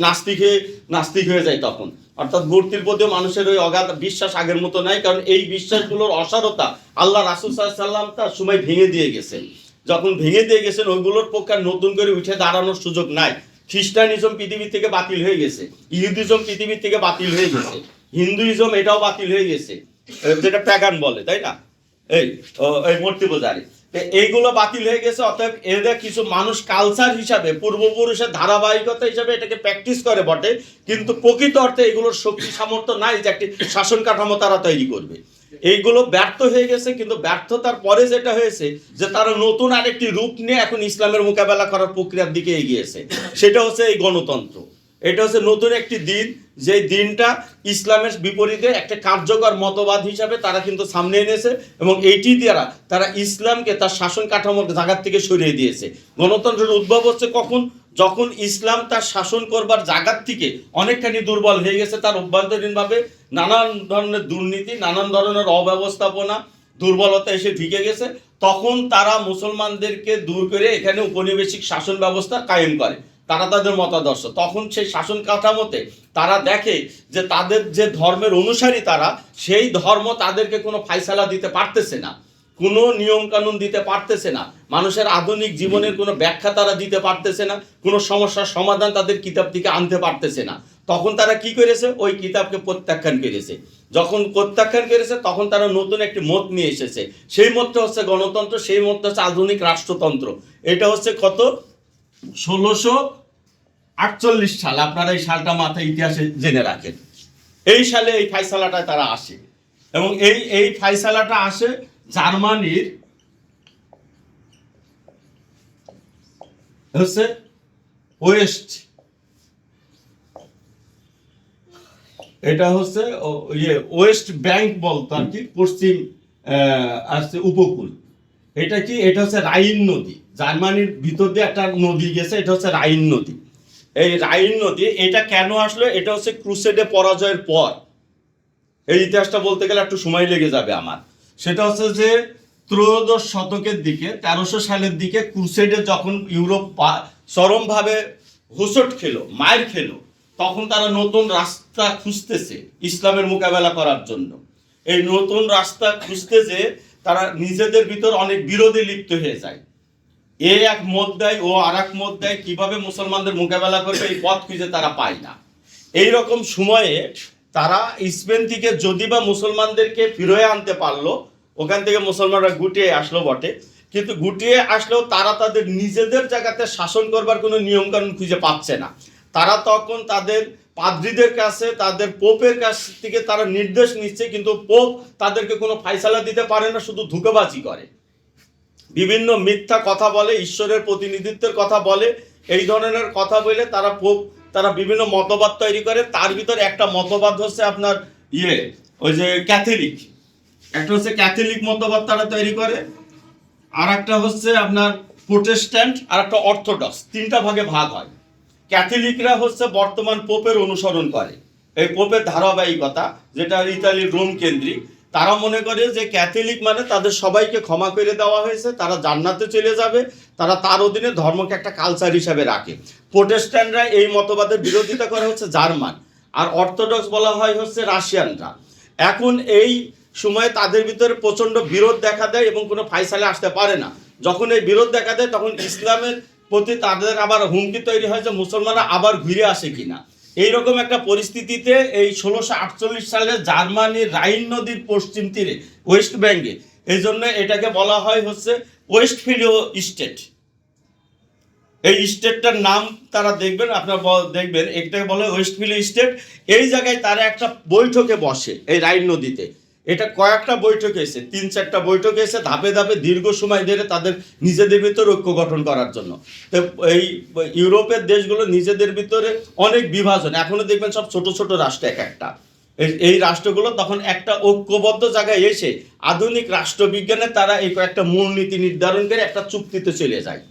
নাস্তিক হয়ে যায় তখন। অর্থাৎ মূর্তির প্রতিও মানুষের ওই অগাধ বিশ্বাস আগের মতো নাই, কারণ এই বিশ্বাসগুলোর অসারতা আল্লাহ রাসূল সাল্লাল্লাহু আলাইহি ওয়াসাল্লাম তার সময় ভেঙে দিয়ে গেছেন। যখন ভেঙে দিয়ে গেছেন ওইগুলোর পক্ষে নতুন করে উঠে দাঁড়ানোর সুযোগ নাই। খ্রিস্টানিজম পৃথিবী থেকে বাতিল হয়ে গেছে, ইহুদিজম পৃথিবী থেকে বাতিল হয়ে গেছে, হিন্দুইজম এটাও বাতিল হয়ে গেছে, যেটা প্যাগান বলে, তাই না, এই মূর্তি পূজারী। এইগুলো বাতিল হয়ে গেছে। অতএব এদের কিছু মানুষ কালচার হিসাবে, পূর্বপুরুষের ধারাবাহিকতা হিসাবে এটাকে প্র্যাকটিস করে বটে, কিন্তু প্রকৃত অর্থে এগুলোর শক্তি সামর্থ্য নাই যে একটি শাসন কাঠামো তারা তৈরি করবে। এইগুলো ব্যর্থ হয়ে গেছে, কিন্তু ব্যর্থতার পরে যেটা হয়েছে যে তারা নতুন আরেকটি রূপ নিয়ে এখন ইসলামের মোকাবেলা করার প্রক্রিয়ার দিকে এগিয়েছে। সেটা হচ্ছে এই গণতন্ত্র। এটা হচ্ছে নতুন একটি দিন, যে দিনটা ইসলামের বিপরীতে একটা কার্যকর মতবাদ হিসাবে তারা কিন্তু সামনে এনেছে, এবং এইটি দ্বারা তারা ইসলামকে তার শাসন কাঠামোর জায়গা থেকে সরিয়ে দিয়েছে। গণতন্ত্রের উদ্ভব হচ্ছে কখন? যখন ইসলাম তার শাসন করবার জায়গার থেকে অনেকখানি দুর্বল হয়ে গেছে, তার অভ্যন্তরীণভাবে নানান ধরনের দুর্নীতি, নানান ধরনের অব্যবস্থাপনা, দুর্বলতা এসে ঢুকে গেছে, তখন তারা মুসলমানদেরকে দূর করে এখানে উপনিবেশিক শাসন ব্যবস্থা কায়েম করে। তারা তাদের মতাদর্শ, তখন সেই শাসন কাঠামোতে তারা দেখে যে তাদের যে ধর্মের অনুসারী তারা, সেই ধর্ম তাদেরকে কোনো ফায়সালা দিতে পারতেছে না, কোনো নিয়ম কানুন দিতে পারতেছে না, মানুষের আধুনিক জীবনের কোনো ব্যাখ্যা তারা দিতে পারতেছে না, কোনো সমস্যার সমাধান তাদের কিতাব থেকে আনতে পারতেছে না। তখন তারা কি করেছে? ওই কিতাবকে প্রত্যাখ্যান করেছে। যখন প্রত্যাখ্যান করেছে তখন তারা নতুন একটি মত নিয়ে এসেছে। সেই মতটা হচ্ছে গণতন্ত্র, সেই মতটা হচ্ছে আধুনিক রাষ্ট্রতন্ত্র। এটা হচ্ছে কত? 1648 সাল। আপনারা এই সালটা মাথায় ইতিহাসে জেনে রাখেন। এই সালে এই ফাইসালাটায় তারা আসে, এবং এই ফাইসালাটা আসে জার্মানির হচ্ছে এটা হচ্ছে ওয়েস্ট ব্যাংক বলতো আর কি, পশ্চিম আসছে উপকূল। এটা কি? এটা হচ্ছে রাইন নদী। জার্মানির ভিতর দিয়ে একটা নদী গেছে, এটা হচ্ছে রাইন নদী। এই রাইন নদী এটা কেন আসলো? এটা হচ্ছে ক্রুসেডে পরাজয়ের পর। এই ইতিহাসটা বলতে গেলে একটু সময় লেগে যাবে আমার। সেটা হচ্ছে যে ত্রয়োদশ শতকের দিকে, 1300 সালের দিকে ক্রুসেডে যখন ইউরোপ চরমভাবে হোঁচট খেলো, মায়ের খেলো, তখন তারা নতুন রাস্তা খুঁজতেছে ইসলামের মোকাবেলা করার জন্য। এই নতুন রাস্তা খুঁজতে যে তারা নিজেদের ভিতর অনেক বিরোধে লিপ্ত হয়ে যায়। এ এক মত দেয়, ও আর এক মত দেয়, কিভাবে মুসলমানদের মোকাবেলা করবে এই পথ খুঁজে তারা পায় না। এইরকম সময়ে তারা স্পেন থেকে যদি বা মুসলমানদেরকে ফিরিয়ে আনতে পারলো, ওখান থেকে মুসলমানরা গুটিয়ে আসলো বটে, কিন্তু গুটিয়ে আসলেও তারা তাদের নিজেদের জায়গাতে শাসন করবার কোনো নিয়মকানুন খুঁজে পাচ্ছে না। তারা তখন তাদের পাদ্রীদের কাছে, তাদের পোপের কাছ থেকে তারা নির্দেশ নিচ্ছে, কিন্তু পোপ তাদেরকে কোনো ফায়সালা দিতে পারে না, শুধু ধোঁকাবাজি করে, বিভিন্ন মিথ্যা কথা বলে, ঈশ্বরের প্রতিনিধিত্বের কথা বলে। এই ধরনের কথা বলে তারা বিভিন্ন মতবাদ তৈরি করে। তার ভিতরে একটা মতবাদ হচ্ছে আপনার ওই যে ক্যাথলিক। একটা হচ্ছে ক্যাথলিক মতবাদ তারা তৈরি করে, আর একটা হচ্ছে আপনার প্রোটেস্ট্যান্ট, আর একটা অর্থোডক্স। তিনটা ভাগে ভাগ হয়। ক্যাথলিকরা হচ্ছে বর্তমান পোপের অনুসরণ করে, এই পোপের ধারাবাহিকতা, যেটা ইতালির রোম কেন্দ্রিক। তারা মনে করে যে ক্যাথলিক মানে তাদের সবাইকে ক্ষমা করে দেওয়া হয়েছে, তারা জান্নাতে চলে যাবে, তারা তার অধীনে ধর্মকে একটা কালচার হিসাবে রাখে। প্রোটেস্ট্যান্টরা এই মতবাদের বিরোধিতা করে হচ্ছে জার্মান, আর অর্থোডক্স বলা হয় হচ্ছে রাশিয়ানরা। এখন এই সময়ে তাদের ভিতরে প্রচণ্ড বিরোধ দেখা দেয় এবং কোনো ফায়সালে আসতে পারে না। যখন এই বিরোধ দেখা দেয় তখন ইসলামের প্রতি তাদের আবার হুমকি তৈরি হয় যে মুসলমানরা আবার ঘুরে আসে কিনা। এইরকম একটা পরিস্থিতিতে এই 1648 সালে জার্মানির রাইন নদীর পশ্চিম তীরে ওয়েস্ট ব্যাঙ্গে, এই জন্য এটাকে বলা হয় হচ্ছে ওয়েস্টফিলীয় স্টেট। এই স্টেটটার নাম তারা দেখবেন, আপনারা দেখবেন এটাকে বলে ওয়েস্টফিলীয় স্টেট। এই জায়গায় তারা একটা বৈঠকে বসে এই রাইন নদীতে। এটা কয়েকটা বৈঠক এসে, 3-4টা বৈঠক এসে ধাপে ধাপে দীর্ঘ সময় ধরে তাদের নিজেদের ভিতরে ঐক্য গঠন করার জন্য। তো এই ইউরোপের দেশগুলো নিজেদের ভিতরে অনেক বিভাজন, এখনো দেখবেন সব ছোট ছোট রাষ্ট্র এক একটা। এই রাষ্ট্রগুলো তখন একটা ঐক্যবদ্ধ জায়গায় এসে আধুনিক রাষ্ট্রবিজ্ঞানে তারা এই কয়েকটা মূলনীতি নির্ধারণ করে একটা চুক্তিতে চলে যায়।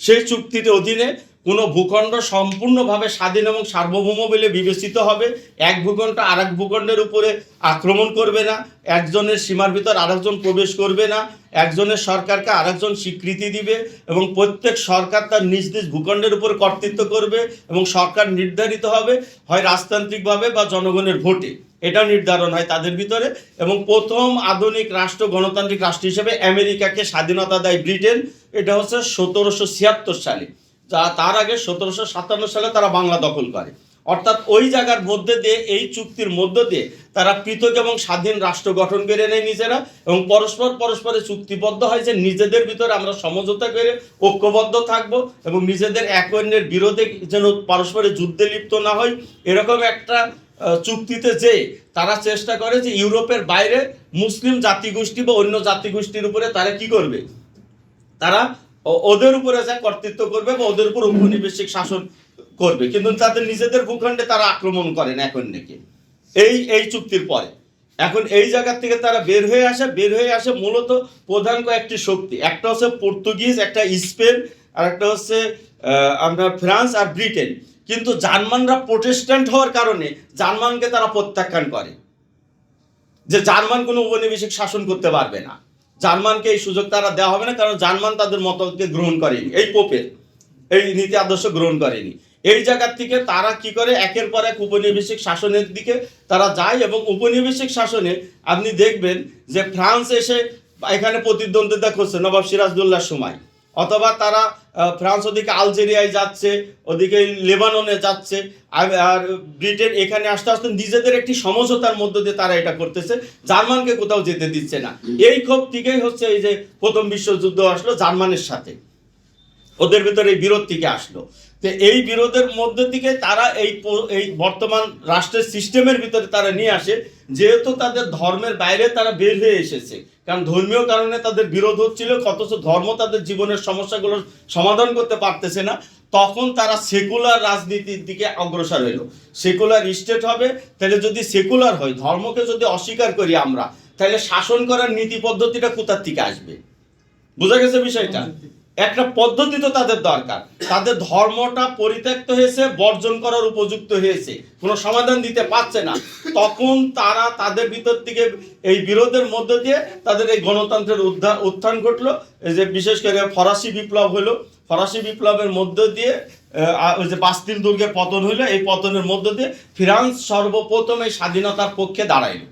সেই চুক্তির অধীনে কোনো ভূখণ্ড সম্পূর্ণভাবে স্বাধীন এবং সার্বভৌম বলে বিবেচিত হবে। এক ভূখণ্ড আর এক ভূখণ্ডের উপরে আক্রমণ করবে না, একজনের সীমার ভিতর আরেকজন প্রবেশ করবে না, একজনের সরকারকে আরেকজন স্বীকৃতি দিবে এবং প্রত্যেক সরকার তার নিজ নিজ ভূখণ্ডের উপর কর্তৃত্ব করবে এবং সরকার নির্ধারিত হবে হয় রাজতান্ত্রিকভাবে বা জনগণের ভোটে, এটা নির্ধারণ হয় তাদের ভিতরে। এবং প্রথম আধুনিক রাষ্ট্র, গণতান্ত্রিক রাষ্ট্র হিসেবে আমেরিকাকে স্বাধীনতা দেয় ব্রিটেন, এটা হচ্ছে 1776 সালে। তার আগে 1757 সালে তারা বাংলা দখল করে। অর্থাৎ ওই জায়গার মধ্যে দিয়ে, এই চুক্তির মধ্য দিয়ে তারা পৃথক এবং স্বাধীন রাষ্ট্র গঠন করে নেয় নিজেরা এবং পরস্পরে চুক্তিবদ্ধ হয় যে নিজেদের ভিতরে আমরা সমঝোতা করে ঐক্যবদ্ধ থাকব এবং নিজেদের এক অন্যের বিরোধে যেন পরস্পরের যুদ্ধে লিপ্ত না হয়, এরকম একটা চুক্তিতে যে তারা চেষ্টা করে যে ইউরোপের বাইরে মুসলিম জাতিগোষ্ঠী বা অন্য জাতিগোষ্ঠীর উপরে তারা কি করবে, তারা ওদের উপরে যা কর্তৃত্ব করবে বা ওদের উপর উপনিবেশিক শাসন করবে, কিন্তু তাদের নিজেদের ভূখণ্ডে তারা আক্রমণ করেন এখন নাকি এই চুক্তির পরে। এখন এই জায়গা থেকে তারা বের হয়ে আসে মূলত প্রধান কয়েকটি শক্তি, একটা হচ্ছে পর্তুগিজ, একটা স্পেন, আর একটা হচ্ছে আপনার ফ্রান্স আর ব্রিটেন। কিন্তু জার্মানরা প্রোটেস্ট্যান্ট হওয়ার কারণে জার্মানকে তারা প্রত্যাখ্যান করে যে জার্মান কোনো উপনিবেশিক শাসন করতে পারবে না, জার্মানকে এই সুযোগ তারা দেওয়া হবে না, কারণ জার্মান তাদের মতকে গ্রহণ করেনি, এই পোপের এই নীতি আদর্শ গ্রহণ করেনি। এই জায়গার থেকে তারা কি করে একের পর এক উপনিবেশিক শাসনের দিকে তারা যায় এবং উপনিবেশিক শাসনে আপনি দেখবেন যে ফ্রান্স এসে এখানে প্রতিদ্বন্দ্বিতা করছে নবাব সিরাজদৌল্লার সময়, অথবা তারা ফ্রান্স ওদিকে আলজেরিয়ায় যাচ্ছে, ওদিকে লেবাননে যাচ্ছে, আর ব্রিটেন এখানে আস্তে আস্তে নিজেদের একটি সমঝোতার মধ্য দিয়ে তারা এটা করতেছে, জার্মানকে কোথাও যেতে দিচ্ছে না। এই ক্ষোভ থেকেই হচ্ছে এই যে প্রথম বিশ্বযুদ্ধ আসলো জার্মানের সাথে, ওদের ভিতরে এই বিরোধ থেকে আসলো। তো এই বিরোধের মধ্যে থেকে তারা এই বর্তমান রাষ্ট্রের সিস্টেমের ভিতরে তারা নিয়ে আসে, যেহেতু তাদের ধর্মের বাইরে তারা বের হয়ে এসেছে, কারণ ধর্মীয় কারণে তাদের বিরোধ হচ্ছিল, অথচ ধর্ম তাদের জীবনের সমস্যাগুলোর সমাধান করতে পারতেছে না, তখন তারা সেকুলার রাজনীতির দিকে অগ্রসর হইল। সেকুলার স্টেট হবে, তাহলে যদি সেকুলার হয়, ধর্মকে যদি অস্বীকার করি আমরা, তাহলে শাসন করার নীতি পদ্ধতিটা কোথার থেকে আসবে? বোঝা গেছে বিষয়টা? একটা পদ্ধতি তো তাদের দরকার, তাদের ধর্মটা পরিত্যক্ত হয়েছে, বর্জন করার উপযুক্ত হয়েছে, কোনো সমাধান দিতে পারছে না, তখন তারা তাদের ভিতর থেকে এই বিরোধের মধ্য দিয়ে তাদের এই গণতন্ত্রের উত্থান ঘটলো। এই যে বিশেষ করে ফরাসি বিপ্লব হলো, ফরাসি বিপ্লবের মধ্য দিয়ে ওই যে বাস্তিল দুর্গের পতন হইলো, এই পতনের মধ্য দিয়ে ফ্রান্স সর্বপ্রথম এই স্বাধীনতার পক্ষে দাঁড়াইল।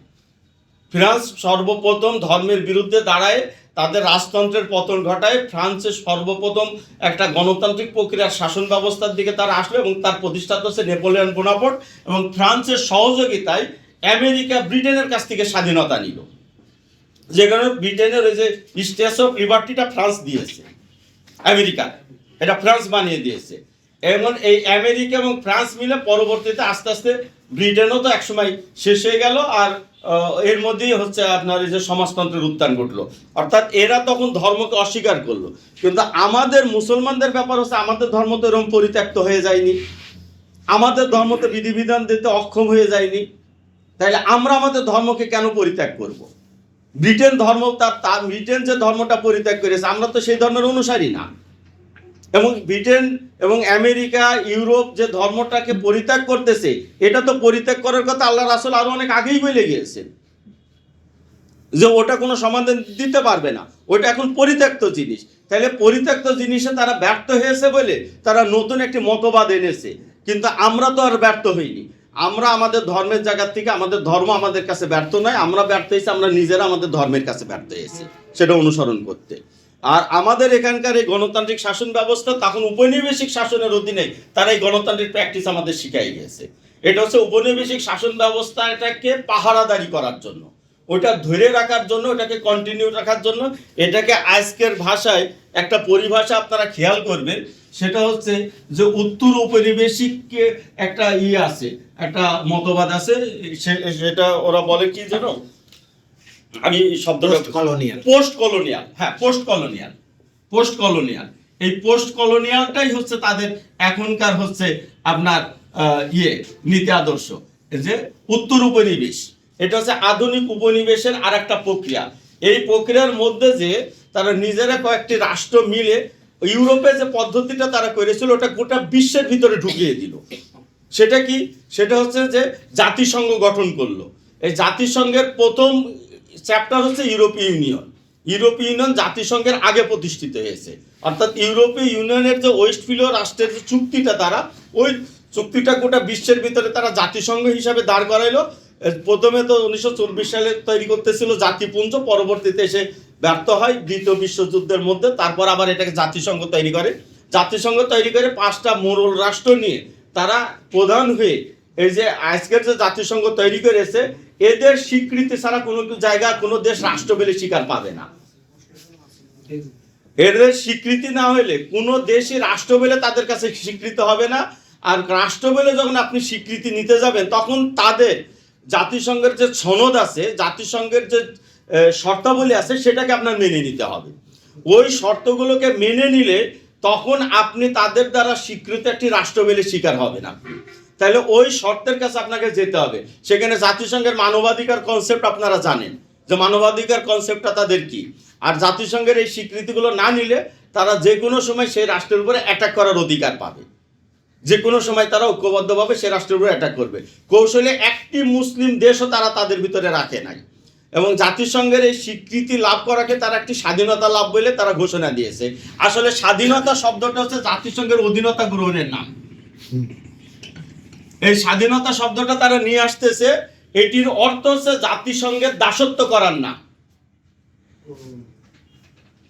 ফ্রান্স সর্বপ্রথম ধর্মের বিরুদ্ধে দাঁড়ায় তাদের রাজতন্ত্রের পতন ঘটায়। ফ্রান্সের সর্বপ্রথম একটা গণতান্ত্রিক প্রক্রিয়ার শাসন ব্যবস্থার দিকে তারা আসলো এবং তার প্রতিষ্ঠাতা হচ্ছে নেপোলিয়ন বোনাপার্ট, এবং ফ্রান্সের সহযোগিতায় আমেরিকা ব্রিটেনের কাছ থেকে স্বাধীনতা নিল, যেখানে ব্রিটেনের ওই যে স্ট্যাচু অফ লিবার্টিটা ফ্রান্স দিয়েছে আমেরিকা, এটা ফ্রান্স বানিয়ে দিয়েছে। এবং এই আমেরিকা এবং ফ্রান্স মিলে পরবর্তীতে আস্তে আস্তে ব্রিটেনও তো একসময় শেষ হয়ে গেল, আর এর মধ্যেই হচ্ছে আপনার এই যে সমাজতন্ত্রের উত্থান ঘটলো। অর্থাৎ এরা তখন ধর্মকে অস্বীকার করলো, কিন্তু আমাদের মুসলমানদের ব্যাপার হচ্ছে আমাদের ধর্ম তো এরকম পরিত্যক্ত হয়ে যায়নি, আমাদের ধর্মতে বিধিবিধান দিতে অক্ষম হয়ে যায়নি, তাইলে আমরা আমাদের ধর্মকে কেন পরিত্যাগ করব? ব্রিটেন ধর্ম তার ব্রিটেন যে ধর্মটা পরিত্যাগ করেছে, আমরা তো সেই ধর্মের অনুসারী না। এবং ব্রিটেন এবং আমেরিকা, ইউরোপ যে ধর্মটাকে পরিত্যাগ করতেছে, এটা তো পরিত্যাগ করার কথা আল্লাহ রাসূল আরো অনেক আগেই বলে গিয়েছেন যে ওটা কোনো সমাধান দিতে পারবে না, ওটা এখন পরিত্যক্ত জিনিস। তাহলে পরিত্যক্ত জিনিসে তারা ব্যর্থ হয়েছে বলে তারা নতুন একটি মতবাদ এনেছে, কিন্তু আমরা তো আর ব্যর্থ হইনি। আমরা আমাদের ধর্মের জায়গা থেকে, আমাদের ধর্ম আমাদের কাছে ব্যর্থ নয়, আমরা ব্যর্থ হয়েছি আমরা নিজেরা আমাদের ধর্মের কাছে ব্যর্থ হয়েছি সেটা অনুসরণ করতে। আর আমাদের এখানকার এই গণতান্ত্রিক শাসন ব্যবস্থা তখন উপনিবেশিক শাসনের অধীনে তারা এই গণতান্ত্রিক প্র্যাকটিস আমাদের শিখাই গেছে। এটা হচ্ছে উপনিবেশিক শাসন ব্যবস্থা, এটাকে পাহারাদারি করার জন্য, ওটা ধরে রাখার জন্য, ওটাকে কন্টিনিউ রাখার জন্য। এটাকে আজকের ভাষায় একটা পরিভাষা আপনারা খেয়াল করবেন, সেটা হচ্ছে যে উত্তর উপনিবেশিক একটা আছে, একটা মতবাদ আছে, সেটা ওরা বলে কি জানো, আমি শব্দটা পোস্ট কলোনিয়াল। হ্যাঁ, পোস্ট কলোনিয়াল। এই পোস্ট কলোনিয়ালটাই হচ্ছে তাদের এখনকার হচ্ছে আপনার নীতি আদর্শ, যে উত্তর উপনিবেশ। এটা হচ্ছে আধুনিক উপনিবেশের আর একটা প্রক্রিয়া। এই প্রক্রিয়ার মধ্যে যে তারা নিজেরা কয়েকটি রাষ্ট্র মিলে ইউরোপে যে পদ্ধতিটা তারা করেছিল ওটা গোটা বিশ্বের ভিতরে ঢুকিয়ে দিল। সেটা কি? সেটা হচ্ছে যে জাতিসংঘ গঠন করলো। এই জাতিসংঘের প্রথম চ্যাপ্টার হচ্ছে ইউরোপীয় ইউনিয়ন। ইউরোপীয় ইউনিয়ন জাতিসংঘের আগে প্রতিষ্ঠিত হয়েছে, অর্থাৎ ইউরোপীয় ইউনিয়নের যে ওয়েস্টফিলীয় রাষ্ট্রের যে চুক্তিটা, তারা ওই চুক্তিটা গোটা বিশ্বের ভিতরে তারা জাতিসংঘ হিসাবে দাঁড় করাইলো। প্রথমে তো 1924 সালে তৈরি করতেছিল জাতিপুঞ্জ, পরবর্তীতে এসে ব্যর্থ হয় দ্বিতীয় বিশ্বযুদ্ধের মধ্যে। তারপর আবার এটাকে জাতিসংঘ তৈরি করে। জাতিসংঘ তৈরি করে 5টা মোড়ল রাষ্ট্র নিয়ে তারা প্রধান হয়ে এই যে আজকের যে জাতিসংঘ তৈরি করেছে, এদের স্বীকৃতি ছাড়া কোনো জায়গা কোনো দেশ রাষ্ট্র বলে স্বীকার পাবে না। এদের স্বীকৃতি না হলে কোনো দেশই রাষ্ট্র বলে তাদের কাছে স্বীকৃত হবে না। আর রাষ্ট্র বলে যখন আপনি স্বীকৃতি নিতে যাবেন, তখন তাদের জাতিসংঘের যে সনদ আছে, জাতিসংঘের যে শর্তাবলী আছে, সেটাকে আপনার মেনে নিতে হবে। ওই শর্তগুলোকে মেনে নিলে তখন আপনি তাদের দ্বারা স্বীকৃত একটি রাষ্ট্র বলে স্বীকার হবেন আপনি। তাহলে ওই শর্তের কাছে আপনাকে যেতে হবে। সেখানে জাতিসংঘের মানবাধিকার কনসেপ্ট আপনারা জানেন যে মানবাধিকার কনসেপ্টটা তাদের কি। আর জাতিসংঘের এই স্বীকৃতিগুলো না নিলে তারা যে কোনো সময় সেই রাষ্ট্রের উপরে অ্যাটাক করার অধিকার পাবে। যে কোনো সময় তারা ঐক্যবদ্ধভাবে সে রাষ্ট্রের উপরে অ্যাটাক করবে। কৌশলে একটি মুসলিম দেশও তারা তাদের ভিতরে রাখে নাই। এবং জাতিসংঘের এই স্বীকৃতি লাভ করাকে তারা একটি স্বাধীনতা লাভ বলে তারা ঘোষণা দিয়েছে। আসলে স্বাধীনতা শব্দটা হচ্ছে জাতিসংঘের অধীনতা গ্রহণের নাম। এই স্বাধীনতা শব্দটা তারা নিয়ে আসতেছে, এটির অর্থ হচ্ছে জাতিসংঘের দাসত্ব করার নাম।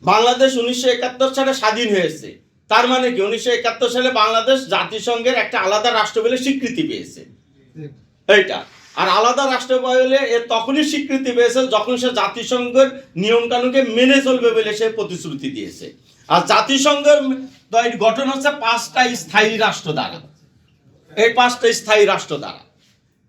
বাংলাদেশ 1971 সালে স্বাধীন হয়েছে, তার মানে কি 1971 সালে বাংলাদেশ জাতিসংঘের একটা আলাদা রাষ্ট্র বলে স্বীকৃতি পেয়েছে। এইটা আর আলাদা রাষ্ট্র বলে এর তখনই স্বীকৃতি পেয়েছে যখন সে জাতিসংঘের নিয়ম কানুনকে মেনে চলবে বলে সে প্রতিশ্রুতি দিয়েছে। আর জাতিসংঘের গঠন হচ্ছে 5টা স্থায়ী রাষ্ট্র দ্বারা। এই 5টা স্থায়ী রাষ্ট্র দ্বারা,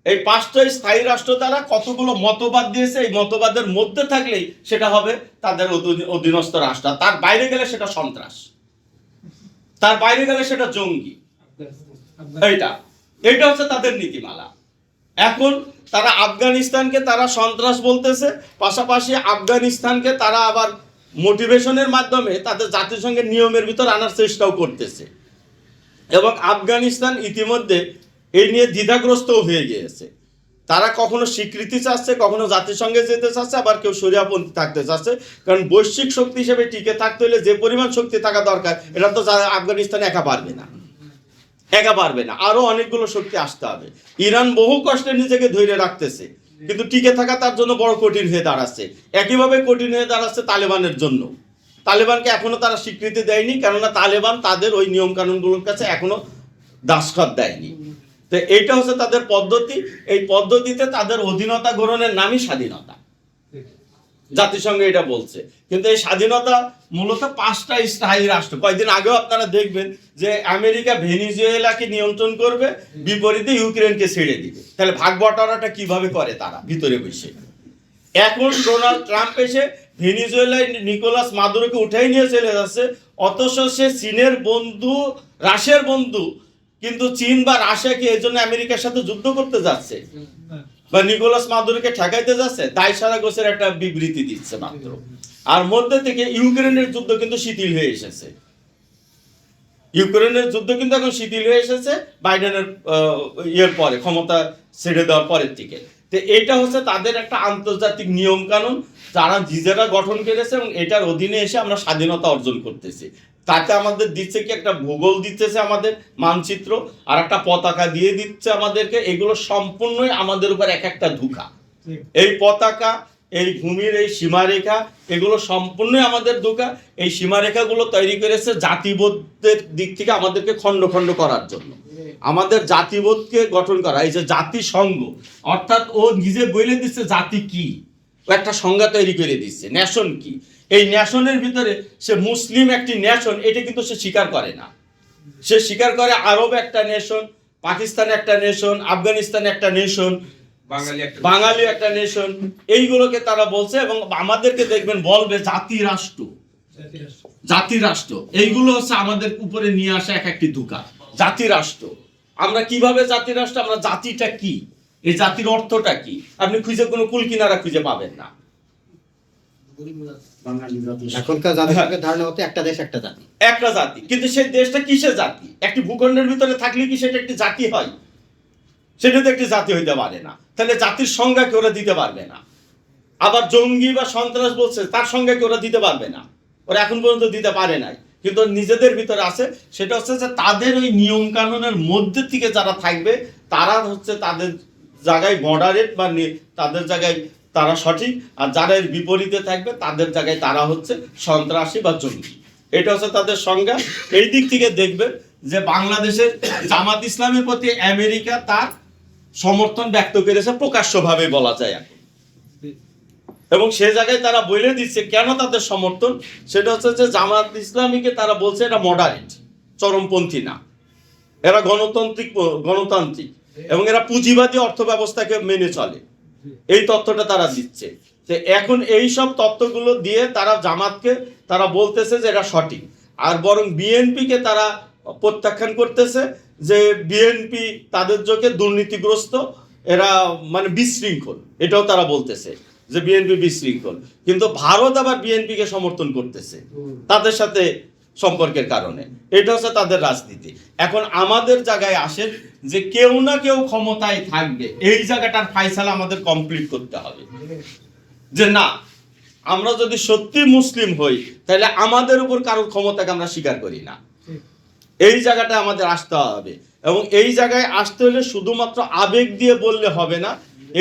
এই 5টা স্থায়ী রাষ্ট্র দ্বারা কতগুলো মতবাদ দিয়েছে, এই মতবাদের মধ্যে থাকলেই সেটা হবে তাদের অধীনস্থ রাষ্ট্র। তার বাইরে গেলে সেটা সন্ত্রাস, তার বাইরে গেলে সেটা জঙ্গি। এইটা হচ্ছে তাদের নীতিমালা। এখন তারা আফগানিস্তানকে তারা সন্ত্রাস বলতেছে, পাশাপাশি আফগানিস্তানকে তারা আবার মোটিভেশনের মাধ্যমে তাদের জাতিসংঘের নিয়মের ভিতর আনার চেষ্টাও করতেছে। এবং আফগানিস্তান ইতিমধ্যে এই নিয়ে দ্বিধাগ্রস্ত হয়ে গিয়েছে। তারা কখনো স্বীকৃতি চাচ্ছে, কখনো জাতিসংঘে যেতে চাচ্ছে, আবার কেউ শরিয়াপন্থী থাকতে চাচ্ছে। কারণ বৈশ্বিক শক্তি হিসেবে টিকে থাকতে হলে যে পরিমাণ শক্তি থাকা দরকার, এটা তো আফগানিস্তান একা পারবে না, একা পারবে না। আরো অনেকগুলো শক্তি আসতে হবে। ইরান বহু কষ্টে নিজেকে ধরে রাখতেছে, কিন্তু টিকে থাকা তার জন্য বড় কঠিন হয়ে দাঁড়াচ্ছে। একইভাবে কঠিন হয়ে দাঁড়াচ্ছে তালেবানের জন্য। তালেবানকে এখনো তারা স্বীকৃতি দেয়নি, কেননা তালেবান তাদের ওই নিয়ম কানুনগুলোর কাছে এখনো দাসখত দেয়নি। তো এইটা হচ্ছে তাদের পদ্ধতি। এই পদ্ধতিতে তাদের অধীনতা গ্রহণের নামই স্বাধীনতা। জাতিসংঘ এটা বলছে। কিন্তু এই স্বাধীনতা মূলত 5টা স্থায়ী রাষ্ট্র। কয়েকদিন আগেও আপনারা দেখবেন যে আমেরিকা ভেনিজুয়েলাকে নিয়ন্ত্রণ করবে, বিপরীতে ইউক্রেনকে ছেড়ে দিবে। তাহলে ভাগ বটোয়ারাটা কিভাবে করে তারা ভিতরে বসে। এখন ডোনাল্ড ট্রাম্প এসে ভেনিজুয়েলায় নিকোলাস মাদুরোকে উঠাই নিয়ে চলে যাচ্ছে, অথচ সে চীনের বন্ধু, রাশিয়ার বন্ধু। কিন্তু চীন বা রাশিয়া কি এই জন্য আমেরিকার সাথে যুদ্ধ করতে যাচ্ছে বা নিকোলাস মাদুরোকে ঠেকাইতে যাচ্ছে? দায় সারা গোছের একটা বিবৃতি দিচ্ছে মাত্র। আর মধ্যে থেকে ইউক্রেনের যুদ্ধ কিন্তু শিথিল হয়ে এসেছে। ইউক্রেনের যুদ্ধ কিন্তু এখন শিথিল হয়ে এসেছে বাইডেনের পরে, ক্ষমতা ছেড়ে দেওয়ার পরের থেকে। তো এটা হচ্ছে তাদের একটা আন্তর্জাতিক নিয়ম কানুন যারা নিজেরা গঠন করেছে, এবং এটার অধীনে এসে আমরা স্বাধীনতা অর্জন করতেছি। তাতে আমাদের দিচ্ছে কি, একটা ভূগোল দিতেছে আমাদের মানচিত্র, আর একটা পতাকা দিয়ে দিচ্ছে আমাদেরকে। এগুলো সম্পূর্ণই আমাদের উপর এক একটা ধোঁকা। এই পতাকা, এই ভূমির এই সীমারেখা, এগুলো সম্পূর্ণই আমাদের ধোঁকা। এই সীমারেখাগুলো তৈরি করেছে জাতিবোধের দিক থেকে আমাদেরকে খণ্ড খণ্ড করার জন্য, আমাদের জাতিবোধকে গঠন করা। এই যে জাতিসংঘ, অর্থাৎ ও নিজে বলে দিচ্ছে জাতি কি, ও একটা সংজ্ঞা তৈরি করে দিচ্ছে। ন্যাশন কি, এই ন্যাশনের ভিতরে সে মুসলিম একটি ন্যাশন, এটা কিন্তু সে স্বীকার করে না। সে স্বীকার করে আরব একটা নেশন, পাকিস্তান একটা নেশন, আফগানিস্তান একটা নেশন, বাঙালি একটা নেশন। এইগুলোকে তারা বলছে। এবং আমাদেরকে দেখবেন বলবে জাতি রাষ্ট্র, জাতি রাষ্ট্র। এইগুলো হচ্ছে আমাদের উপরে নিয়ে আসা এক একটি ধোঁকা। জাতি রাষ্ট্র, আমরা কিভাবে জাতি রাষ্ট্র, আমরা জাতিটা কি, এই জাতির অর্থটা কি, আপনি খুঁজে কোনো কুল কিনারা খুঁজে পাবেন না। এখনকার জাতিসংঘের ধারণা হতে একটা দেশ একটা জাতি। একটা জাতি, কিন্তু সেই দেশটা কিসের জাতি? একটি ভূখণ্ডের ভিতরে থাকলে কি সেটা একটি জাতি হয়? সেটা তো একটি জাতি হইতে পারে না। তাহলে জাতির সংজ্ঞা কি ওরা দিতে পারবে না? আবার জঙ্গি বা সন্ত্রাস বলছে, তার সংজ্ঞা কি ওরা দিতে পারবে না? ওরা এখন পর্যন্ত দিতে পারে নাই, কিন্তু নিজেদের ভিতরে আছে। সেটা হচ্ছে যে তাদের ওই নিয়ম কানুনের মধ্যে থেকে যারা থাকবে তারা হচ্ছে তাদের জায়গায় মডারেট বা তাদের জায়গায় তারা সঠিক, আর যারা এর বিপরীতে থাকবে তাদের জায়গায় তারা হচ্ছে সন্ত্রাসী বা জঙ্গি। এটা হচ্ছে তাদের সংজ্ঞা। এই দিক থেকে দেখবেন যে বাংলাদেশের জামাত ইসলামের প্রতি আমেরিকা তার সমর্থন ব্যক্ত করেছে প্রকাশ্যভাবে বলা যায় এখন, এবং সে জায়গায় তারা বলে দিচ্ছে কেন তাদের সমর্থন। সেটা হচ্ছে যে জামাত ইসলামীকে তারা বলছে এটা মডারেট, চরমপন্থী না, এরা গণতান্ত্রিক এবং এরা পুঁজিবাদী অর্থ ব্যবস্থাকে মেনে চলে, এই তথ্যটা তারা দিচ্ছে। যে এখন এই সব তথ্যগুলো দিয়ে তারা জামাতকে তারা বলতেছে যে এটা সঠিক, আর বরং বিএনপিকে তারা প্রত্যাখ্যান করতেছে যে বিএনপি তাদের চোখে দুর্নীতিগ্রস্ত, এরা মানে বিশৃঙ্খল, এটাও তারা বলতেছে যে বিএনপি বিশৃঙ্খল। কিন্তু ভারত আবার বিএনপিকে সমর্থন করতেছে তাদের সাথে সম্পর্কের কারণে। এটা হচ্ছে তাদের রাজনীতি। এখন আমাদের জায়গায় আসেন যে কেউ না কেউ ক্ষমতায় থাকবে, এই জায়গাটার ফাইসালা আমাদের কমপ্লিট করতে হবে। যে না, আমরা যদি সত্যি মুসলিম হই তাহলে আমাদের উপর কারোর ক্ষমতাকে আমরা স্বীকার করি না, এই জায়গাটা আমাদের আসতে হবে। এবং এই জায়গায় আসতে হলে শুধুমাত্র আবেগ দিয়ে বললে হবে না,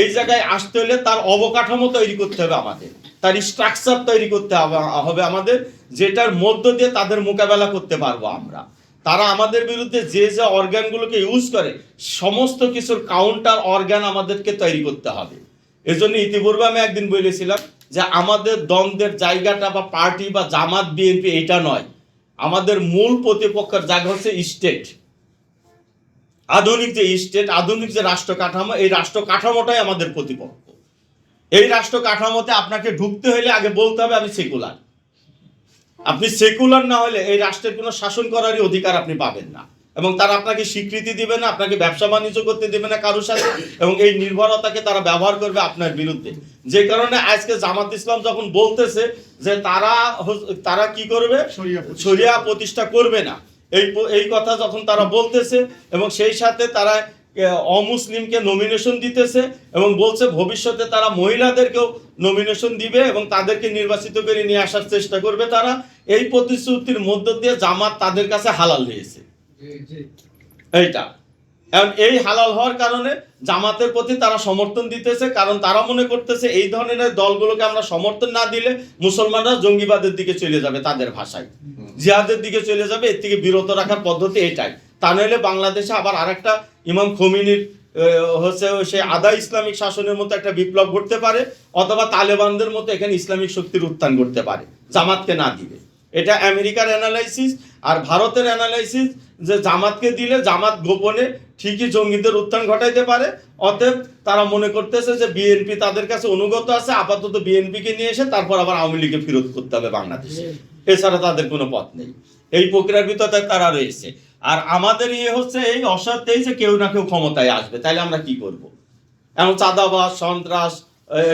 এই জায়গায় আসতে হলে তার অবকাঠামো তৈরি করতে হবে আমাদের, তার স্ট্রাকচার তৈরি করতে হবে আমাদের, যেটার মধ্য দিয়ে তাদের মোকাবেলা করতে পারবো আমরা। তারা আমাদের বিরুদ্ধে যে যে অর্গানগুলোকে ইউজ করে সমস্ত কিছুর কাউন্টার অর্গান আমাদেরকে তৈরি করতে হবে। এজন্য ইতিপূর্বে আমি একদিন বলেছিলাম যে আমাদের দ্বন্দ্বের জায়গাটা বা পার্টি বা জামাত বিএনপি এটা নয়, আমাদের মূল প্রতিপক্ষের জায়গা হচ্ছে স্টেট। আধুনিক যে স্টেট, আধুনিক যে রাষ্ট্র কাঠামো, এই রাষ্ট্র কাঠামোটাই আমাদের প্রতিপক্ষ। এই রাষ্ট্র কাঠামোতে আপনাকে ঢুকতে হলে আগে বলতে হবে আমি সেকুলার। আপনি সেকুলার না হলে এই রাষ্ট্রের কোনো শাসন করারই অধিকার আপনি পাবেন না, এবং তারা আপনাকে স্বীকৃতি দিবে না, আপনাকে ব্যবসা বাণিজ্য করতে দেবে না কারোর সাথে, এবং এই নির্ভরতাকে তারা ব্যবহার করবে আপনার বিরুদ্ধে। যে কারণে আজকে জামাত ইসলাম যখন বলতেছে যে তারা কি করবে, শরিয়া প্রতিষ্ঠা করবে না, এই কথা যখন তারা বলতেছে, এবং সেই সাথে তারা অমুসলিমকে নমিনেশন দিতেছে এবং বলছে ভবিষ্যতে তারা মহিলাদেরকেও নমিনেশন দিবে এবং তাদেরকে নির্বাচিত করে নিয়ে আসার চেষ্টা করবে, তারা এই প্রতিশ্রুতির মধ্য দিয়ে জামাত তাদের কাছে হালাল হয়েছে এইটা। এবং এই হালাল হওয়ার কারণে জামাতের প্রতি তারা সমর্থন দিতেছে, কারণ তারা মনে করতেছে এই ধরনের দলগুলোকে আমরা সমর্থন না দিলে মুসলমানরা জঙ্গিবাদের দিকে চলে যাবে, তাদের ভাষায় জিহাদের দিকে চলে যাবে। এর থেকে বিরত রাখার পদ্ধতি এটাই। তা নইলে বাংলাদেশে আবার আরেকটা ইমাম খোমেনির হচ্ছে সে আধা ইসলামিক শাসনের মতো একটা বিপ্লব ঘটতে পারে, অথবা তালেবানদের মতো এখানে ইসলামিক শক্তির উত্থান ঘটতে পারে জামাতকে না দিবে। এটা আমেরিকার অ্যানালাইসিস। আর ভারতের অ্যানালাইসিস যে জামাতকে দিলে জামাত গোপনে ঠিকই জঙ্গিদের উত্থান ঘটাইতে পারে, অতএব তারা মনে করতেছে যে বিএনপি তাদের কাছে অনুগত আছে, আপাতত বিএনপিকে নিয়ে এসে তারপর আবার আওয়ামী লীগকে ফেরত করতে হবে বাংলাদেশে, এছাড়া তাদের কোনো পথ নেই। এই প্রক্রিয়ার ভিতরে তারা রয়েছে। আর আমাদের হচ্ছে এই অসত্যেই যে কেউ না কেউ ক্ষমতায় আসবে, তাইলে আমরা কি করব? এমন চাঁদাবাজ, সন্ত্রাস,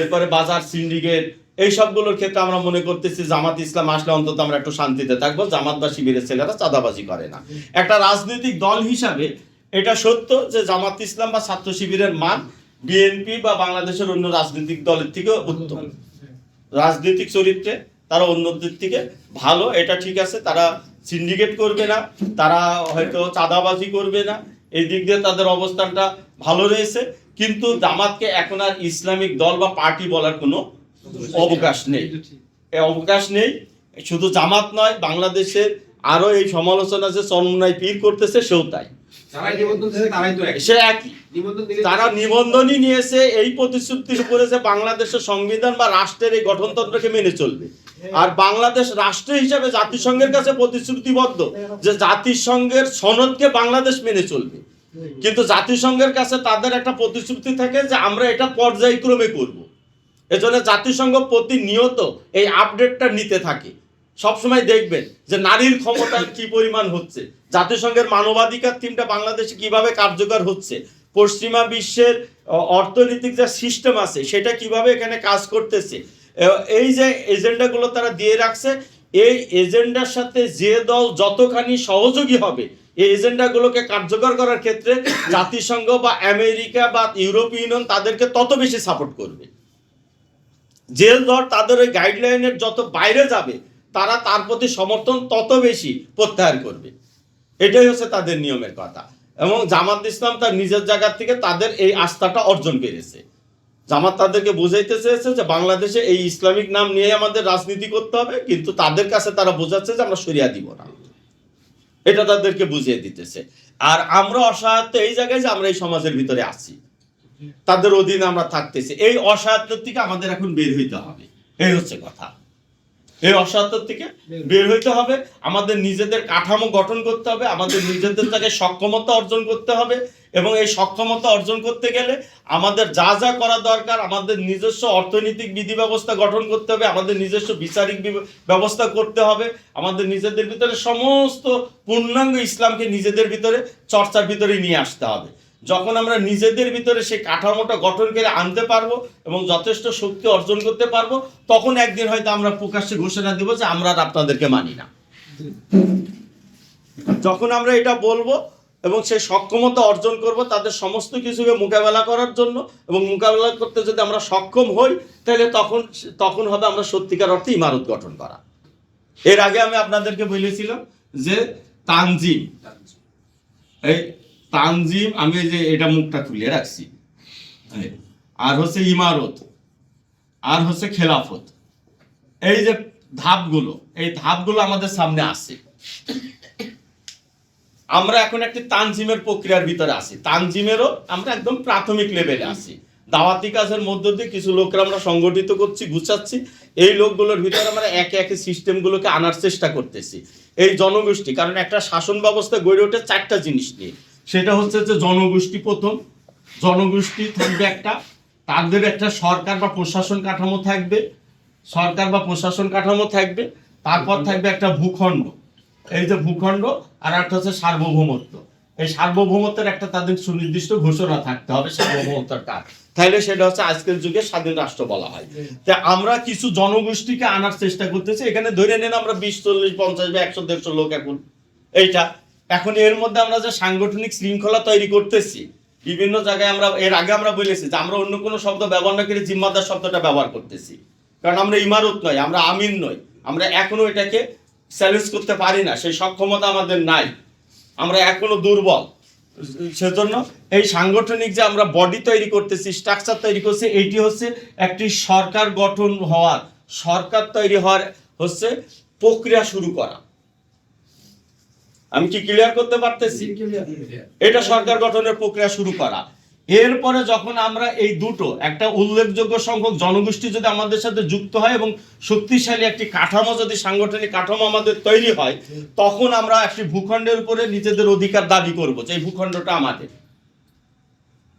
এরপরে বাজার সিন্ডিকেট, এই সবগুলোর ক্ষেত্রে আমরা মনে করতেছি জামাত ইসলাম আসলে অন্তত আমরা একটু শান্তিতে থাকবো, জামাত বা শিবিরের ছেলেরা চাঁদাবাজি করে না। একটা রাজনৈতিক দল হিসাবে এটা সত্য যে জামাত ইসলাম বা ছাত্র শিবিরের মান বিএনপি বা বাংলাদেশের অন্য রাজনৈতিক দলের থেকে উত্তম, রাজনৈতিক চরিত্রে তারা অন্যদের থেকে ভালো, এটা ঠিক আছে। তারা সিন্ডিকেট করবে না, তারা হয়তো চাঁদাবাজি করবে না, এই দিক দিয়ে তাদের অবস্থানটা ভালো রয়েছে। কিন্তু জামাতকে এখন আর ইসলামিক দল বা পার্টি বলার কোনো অবকাশ নেই, অবকাশ নেই। শুধু জামাত নয়, বাংলাদেশের আরো এই সমালোচনা যে চরমনাই পীর করতেছে সেও তাই, সে একই। তারা নিবন্ধনই নিয়েছে এই প্রতিশ্রুতির উপরে যে বাংলাদেশের সংবিধান বা রাষ্ট্রের এই গঠনতন্ত্রকে মেনে চলবে। আর বাংলাদেশ রাষ্ট্র হিসাবে জাতিসংঘের কাছে প্রতিশ্রুতিবদ্ধ যে জাতিসংঘের সনদকে বাংলাদেশ মেনে চলবে, কিন্তু জাতিসংঘের কাছে তাদের একটা প্রতিশ্রুতি থাকে যে আমরা এটা পর্যায়ক্রমে করব। এজন্য জাতিসংঘ প্রতিনিয়ত এই আপডেটটা নিতে থাকে। সবসময় দেখবেন যে নারীর ক্ষমতা কি পরিমাণ হচ্ছে, জাতিসংঘের মানবাধিকার থিমটা বাংলাদেশে কিভাবে কার্যকর হচ্ছে, পশ্চিমা বিশ্বের অর্থনৈতিক যে সিস্টেম আছে সেটা কিভাবে এখানে কাজ করতেছে, এই যে এজেন্ডাগুলো তারা দিয়ে রাখছে, এই এজেন্ডার সাথে যে দল যতখানি সহযোগী হবে এই এজেন্ডাগুলোকে কার্যকর করার ক্ষেত্রে জাতিসংঘ বা আমেরিকা বা ইউরোপীয় ইউনিয়ন তাদেরকে তত বেশি সাপোর্ট করবে। যে দল তাদের ওই গাইডলাইনের যত বাইরে যাবে তারা তার প্রতি সমর্থন তত বেশি প্রত্যাহার করবে। এটাই হচ্ছে তাদের নিয়মের কথা। এবং জামাত ইসলাম তার নিজের জায়গা থেকে তাদের এই আস্থাটা অর্জন করেছে। জামাত তাদেরকে বুঝাইতে চেয়েছে যে বাংলাদেশে এই ইসলামিক নাম নিয়ে আমাদের রাজনীতি করতে হবে, কিন্তু তাদের কাছে তারা বোঝাচ্ছে যে আমরা শরিয়া দিব না, এটা তাদেরকে বুঝিয়ে দিতেছে। আর আমরা অসহায়ত্ব এই জায়গায় যে আমরা এই সমাজের ভিতরে আছি, তাদের অধীনে আমরা থাকতেছি, এই অসহায়ত্ব থেকে আমাদের এখন বের হইতে হবে। এই হচ্ছে কথা। এই অসহায়ত্ব থেকে বের হইতে হবে, আমাদের নিজেদের কাঠামো গঠন করতে হবে, আমাদের নিজেদের জায়গায় সক্ষমতা অর্জন করতে হবে। এবং এই সক্ষমতা অর্জন করতে গেলে আমাদের যা যা করা দরকার, আমাদের নিজস্ব অর্থনৈতিক বিধি ব্যবস্থা গঠন করতে হবে, আমাদের নিজস্ব বিচারিক ব্যবস্থা করতে হবে, আমাদের নিজেদের ভিতরে সমস্ত পূর্ণাঙ্গ ইসলামকে নিজেদের ভিতরে চর্চার ভিতরে নিয়ে আসতে হবে। যখন আমরা নিজেদের ভিতরে সেই কাঠামোটা গঠন করে আনতে পারবো এবং যথেষ্ট শক্তি অর্জন করতে পারবো, তখন একদিন হয়তো আমরা প্রকাশ্যে ঘোষণা দিব যে আমরা আপনাদেরকে মানি না। যখন আমরা এটা বলবো এবং সেই সক্ষমতা অর্জন করব তাদের সমস্ত কিছুকে মোকাবেলা করার জন্য, এবং মোকাবেলা করতে যদি আমরা সক্ষম হই, তাহলে তখন হবে আমরা সত্যিকার অর্থে ইমারত গঠন করা। এর আগে আমি আপনাদেরকে বলেছিলাম যে তানজিম, এই তানজিম, আমি যে এটা মুখটা খুলে রাখছি, আর হচ্ছে ইমারত, আর হচ্ছে খেলাফত, এই যে ধাপগুলো, এই ধাপগুলো আমাদের সামনে আছে। আমরা এখন একটি তানজিমের প্রক্রিয়ার ভিতরে আছি। তানজিমেরও আমরা একদম প্রাথমিক লেভেলে আছি। দাওয়াতি কাজের মধ্য দিয়ে কিছু লোককে আমরা সংগঠিত করছি, গুছাচ্ছি। এই লোকগুলোর ভিতরে আমরা একে একে সিস্টেমগুলোকে আনার চেষ্টা করতেছি। এই জনগোষ্ঠী, কারণ একটা শাসন ব্যবস্থা গড়ে ওঠে চারটা জিনিস নিয়ে। সেটা হচ্ছে যে জনগোষ্ঠী, প্রথম জনগোষ্ঠী থাকবে একটা, তাদের একটা সরকার বা প্রশাসন কাঠামো থাকবে, সরকার বা প্রশাসন কাঠামো থাকবে, তারপর থাকবে একটা ভূখণ্ড, এই যে ভূখণ্ড, আর একটা হচ্ছে সার্বভৌমত্ব। এই সার্বভৌমত্বের একটা তাদের সুনির্দিষ্ট ঘোষণা থাকতে হবে, সার্বভৌমত্বের কাজ, তাহলে সেটা হচ্ছে আজকের যুগে স্বাধীন রাষ্ট্র বলা হয়। তা আমরা কিছু জনগোষ্ঠীকে আনার চেষ্টা করতেছি। এখানে ধরে নেন আমরা 20, 40, 50 বা 100, 150 লোক এখন এইটা। এখন এর মধ্যে আমরা যে সাংগঠনিক শৃঙ্খলা তৈরি করতেছি বিভিন্ন জায়গায়, আমরা এর আগে আমরা বলেছি যে আমরা অন্য কোনো শব্দ ব্যবহার না করে জিম্মাদার শব্দটা ব্যবহার করতেছি, কারণ আমরা ইমারত নয়, আমরা আমিন নই, আমরা এখনো এটাকে চ্যালেঞ্জ করতে পারি না, সেই সক্ষমতা আমাদের নাই, আমরা এখনো দুর্বল। সেজন্য এই সাংগঠনিক যে আমরা বডি তৈরি করতেছি, স্ট্রাকচার তৈরি করছি, এইটি হচ্ছে একটি সরকার গঠন হওয়ার, সরকার তৈরি হওয়ার হচ্ছে প্রক্রিয়া শুরু করা। আমি কি ক্লিয়ার করতে পারতেছি? এটা সরকার গঠনের প্রক্রিয়া শুরু করা। এরপরে যখন আমরা এই দুটো, একটা উল্লেখযোগ্য সংখ্যক জনগোষ্ঠী যদি আমাদের সাথে যুক্ত হয় এবং শক্তিশালী একটি কাঠামো, যদি সাংগঠনিক কাঠামো আমাদের তৈরি হয়, তখন আমরা একটি ভূখণ্ডের উপরে নিজেদের অধিকার দাবি করব যে এই ভূখণ্ডটা আমাদের।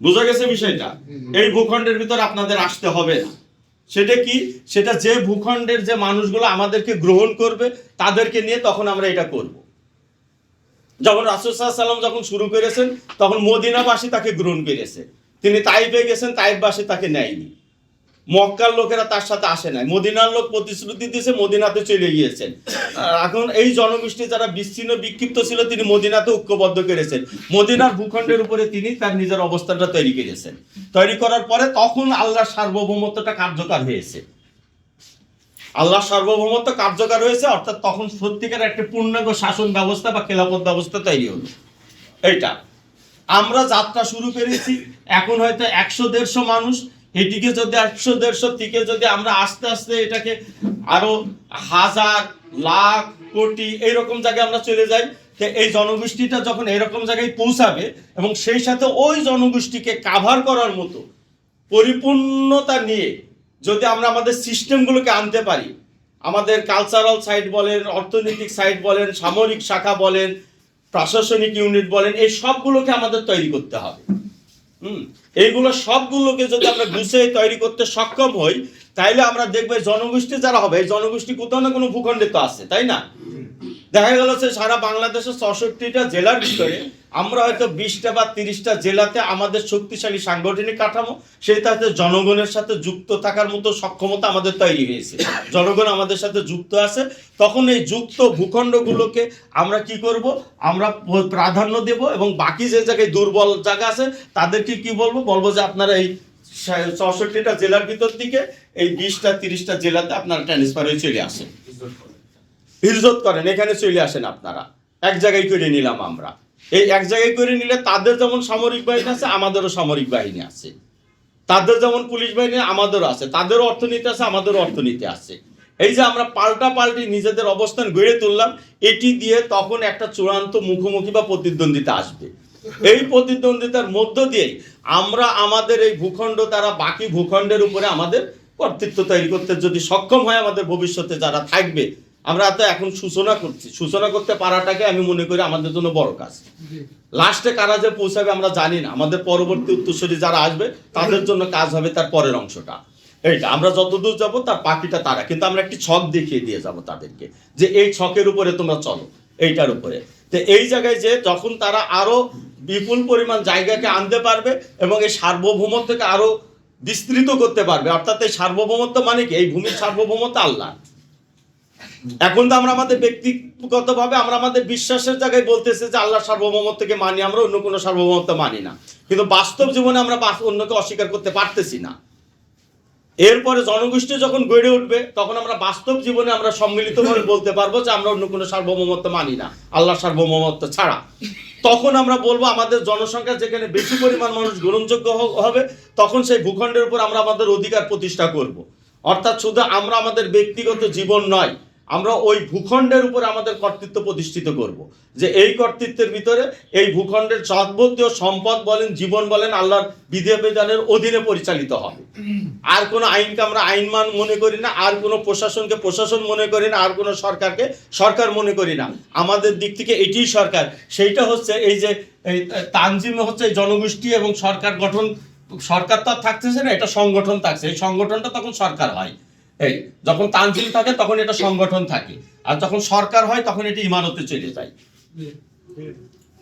বুঝা গেছে বিষয়টা? এই ভূখণ্ডের ভিতর আপনাদের আসতে হবে না। সেটা কি? সেটা যে ভূখণ্ডের যে মানুষগুলো আমাদেরকে গ্রহণ করবে তাদেরকে নিয়ে তখন আমরা এটা করব। যখন রাসূল সাল্লাল্লাহু আলাইহি ওয়াসাল্লাম যখন শুরু করেছেন, তখন মদিনাবাসী তাকে গ্রহণ করেছে। তিনি তাইফে গেছেন, তাইফবাসী তাকে নেয়নি। মক্কার লোকেরা তার সাথে আসে নাই। মদিনার লোক প্রতিশ্রুতি দিয়েছে, মদিনাতে চলে গিয়েছেন। এখন এই জনগোষ্ঠী যারা বিচ্ছিন্ন বিক্ষিপ্ত ছিল, তিনি মদিনাতে ঐক্যবদ্ধ করেছেন। মদিনার ভূখণ্ডের উপরে তিনি তার নিজের অবস্থানটা তৈরি করেছেন। তৈরি করার পরে তখন আল্লাহর সার্বভৌমত্বটা কার্যকর হয়েছে। আল্লাহ সার্বভৌমত্ব কার্যকর হয়েছে, অর্থাৎ তখন সত্যিকার একটা পূর্ণাঙ্গ শাসন ব্যবস্থা বা খেলাফত ব্যবস্থা তৈরি হলো। এইটা আমরা যাত্রা শুরু করেছি। এখন হয়তো 100-150 মানুষ, এটিকে যদি 100-150 থেকে যদি আমরা আস্তে আস্তে এটাকে আরো হাজার, লাখ, কোটি এইরকম জায়গায় আমরা চলে যাই, এই জনগোষ্ঠীটা যখন এরকম জায়গায় পৌঁছাবে এবং সেই সাথে ওই জনগোষ্ঠীকে কাভার করার মতো পরিপূর্ণতা নিয়ে যদি আমরা আমাদের সিস্টেমগুলোকে আনতে পারি, আমাদের কালচারাল সাইড বলেন, অর্থনৈতিক সাইড বলেন, সামরিক শাখা বলেন, প্রশাসনিক ইউনিট বলেন, এই সবগুলোকে আমাদের তৈরি করতে হবে। এইগুলো সবগুলোকে যদি আমরা গুছিয়ে তৈরি করতে সক্ষম হই, তাইলে আমরা দেখবো জনগোষ্ঠী যারা হবে, এই জনগোষ্ঠী কোথাও না কোনো ভূখণ্ডে তো আছে, তাই না? দেখা গেল যে সারা বাংলাদেশের ৬৪টা জেলার ভিতরে আমরা হয়তো ২০টা বা ৩০টা জেলাতে আমাদের শক্তিশালী সাংগঠনিক কাঠামো, সেটাতে জনগণের সাথে যুক্ত থাকার মতো সক্ষমতা আমাদের তৈরি হয়েছে, জনগণ আমাদের সাথে যুক্ত আছে। তখন এই যুক্ত ভূখণ্ডগুলোকে আমরা কি করব, আমরা প্রাধান্য দেব, এবং বাকি যে জায়গায় দুর্বল জায়গা আছে তাদেরকে কি বলবো যে আপনারা এই ৬৪টা জেলার ভিতর দিকে এই ২০টা ৩০টা জেলাতে আপনারা ট্রান্সফার হয়ে চলে আসেন, হিজরত করেন, এখানে চলে আসেন। আপনারা এক জায়গায় করে নিলাম আমরা, এই এক জায়গায় করে নিলে তাদের যেমন সামরিক বাহিনী আছে আমাদেরও সামরিক বাহিনী আছে, তাদের যেমন পুলিশ বাহিনী আমাদেরও আছে, তাদেরও অর্থনীতি আছে আমাদেরও অর্থনীতি আছে। এই যে আমরা পাল্টাপাল্টি নিজেদের অবস্থান গড়ে তুললাম, এটি দিয়ে তখন একটা চূড়ান্ত মুখোমুখি বা প্রতিদ্বন্দ্বিতা আসবে। এই প্রতিদ্বন্দ্বিতার মধ্য দিয়েই আমরা আমাদের এই ভূখণ্ড দ্বারা বাকি ভূখণ্ডের উপরে আমাদের কর্তৃত্ব তৈরি করতে যদি সক্ষম হয়, আমাদের ভবিষ্যতে যারা থাকবে, আমরা তো এখন সূচনা করছি, সূচনা করতে পারাটাকে আমি মনে করি আমাদের জন্য বড় কাজ। লাস্টে কারা যে পৌঁছাবে আমরা জানি না, আমাদের পরবর্তী উত্তরসূরি যারা আসবে তাদের জন্য কাজ হবে তার পরের অংশটা। এইটা আমরা যতদূর যাব তার বাকিটা তারা, কিন্তু আমরা একটি ছক দেখিয়ে দিয়ে যাব তাদেরকে যে এই ছকের উপরে তোমরা চলো, এইটার উপরে। তো এই জায়গায় যে যখন তারা আরো বিপুল পরিমাণ জায়গাকে আনতে পারবে এবং এই সার্বভৌমত্বকে আরো বিস্তৃত করতে পারবে, অর্থাৎ এই সার্বভৌমত্ব মানে কি, এই ভূমির সার্বভৌমত্ব আল্লাহ। এখন তো আমরা আমাদের ব্যক্তিগতভাবে আমরা আমাদের বিশ্বাসের জায়গায় বলতেছি যে আল্লাহ সার্বভৌমত্বকে মানি, আমরা অন্য কোনো সার্বভৌমত্ব মানি না, কিন্তু বাস্তব জীবনে আমরা অন্যকে অস্বীকার করতে পারতেছি না। এরপরে জনগোষ্ঠী যখন গড়ে উঠবে তখন আমরা বাস্তব জীবনে আমরা সম্মিলিতভাবে বলতে পারবো যে আমরা অন্য কোনো সার্বভৌমত্ব মানি না, আল্লাহ সার্বভৌমত্ব ছাড়া। তখন আমরা বলবো আমাদের জনসংখ্যা যেখানে বেশি পরিমাণ মানুষ গ্রহণযোগ্য হবে, তখন সেই ভূখণ্ডের উপর আমরা আমাদের অধিকার প্রতিষ্ঠা করব। অর্থাৎ শুধু আমরা আমাদের ব্যক্তিগত জীবন নয়, আমরা ওই ভূখণ্ডের উপর আমাদের কর্তৃত্ব প্রতিষ্ঠিত করব, যে এই কর্তৃত্বের ভিতরে এই ভূখণ্ডের যাবতীয় সম্পদ বলেন, জীবন বলেন, আল্লাহর বিধিবিধানের অধীনে পরিচালিত হবে। আর কোনো আইনকে আমরা আইনমান মনে করি না, আর কোনো প্রশাসনকে প্রশাসন মনে করি না, আর কোনো সরকারকে সরকার মনে করি না। আমাদের দিক থেকে এটিই সরকার। সেইটা হচ্ছে এই যে এই তানজিমে হচ্ছে এই জনগোষ্ঠী এবং সরকার গঠন, সরকার তো আর থাকতেছে না, এটা সংগঠন থাকছে, এই সংগঠনটা তখন সরকার হয়। এই যখন তানজিম থাকে তখন এটা সংগঠন থাকে, আর যখন সরকার হয় তখন এটি ইমারতে চলে যায়,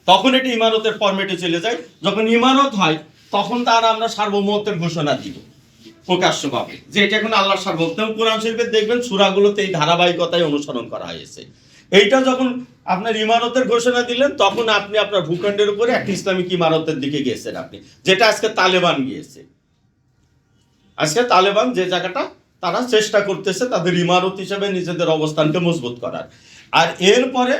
তখন এটি ইমারতের ফরম্যাটে চলে যায়। যখন ইমারত হয় তখন তার আমরা সার্বভৌমত্বের ঘোষণা দিব প্রকাশ্যভাবে, যে এটা এখন আল্লাহর সার্বভৌমত্ব। কোরআন শরীফে দেখবেন সূরাগুলোতে এই ধারাবাহিকতায় অনুসরণ করা হয়েছে। এইটা যখন আপনার ইমারতের ঘোষণা দিলেন তখন আপনি আপনার ভূখণ্ডের উপরে একটা ইসলামিক ইমারতের দিকে গিয়েছেন আপনি, যেটা আজকে তালেবান গিয়েছে। আজকে তালেবান যে জায়গাটা তারা চেষ্টা করতেছে তাদের ইমারত হিসেবে নিজেদের অবস্থানকে মজবুত করার। আর এরপরে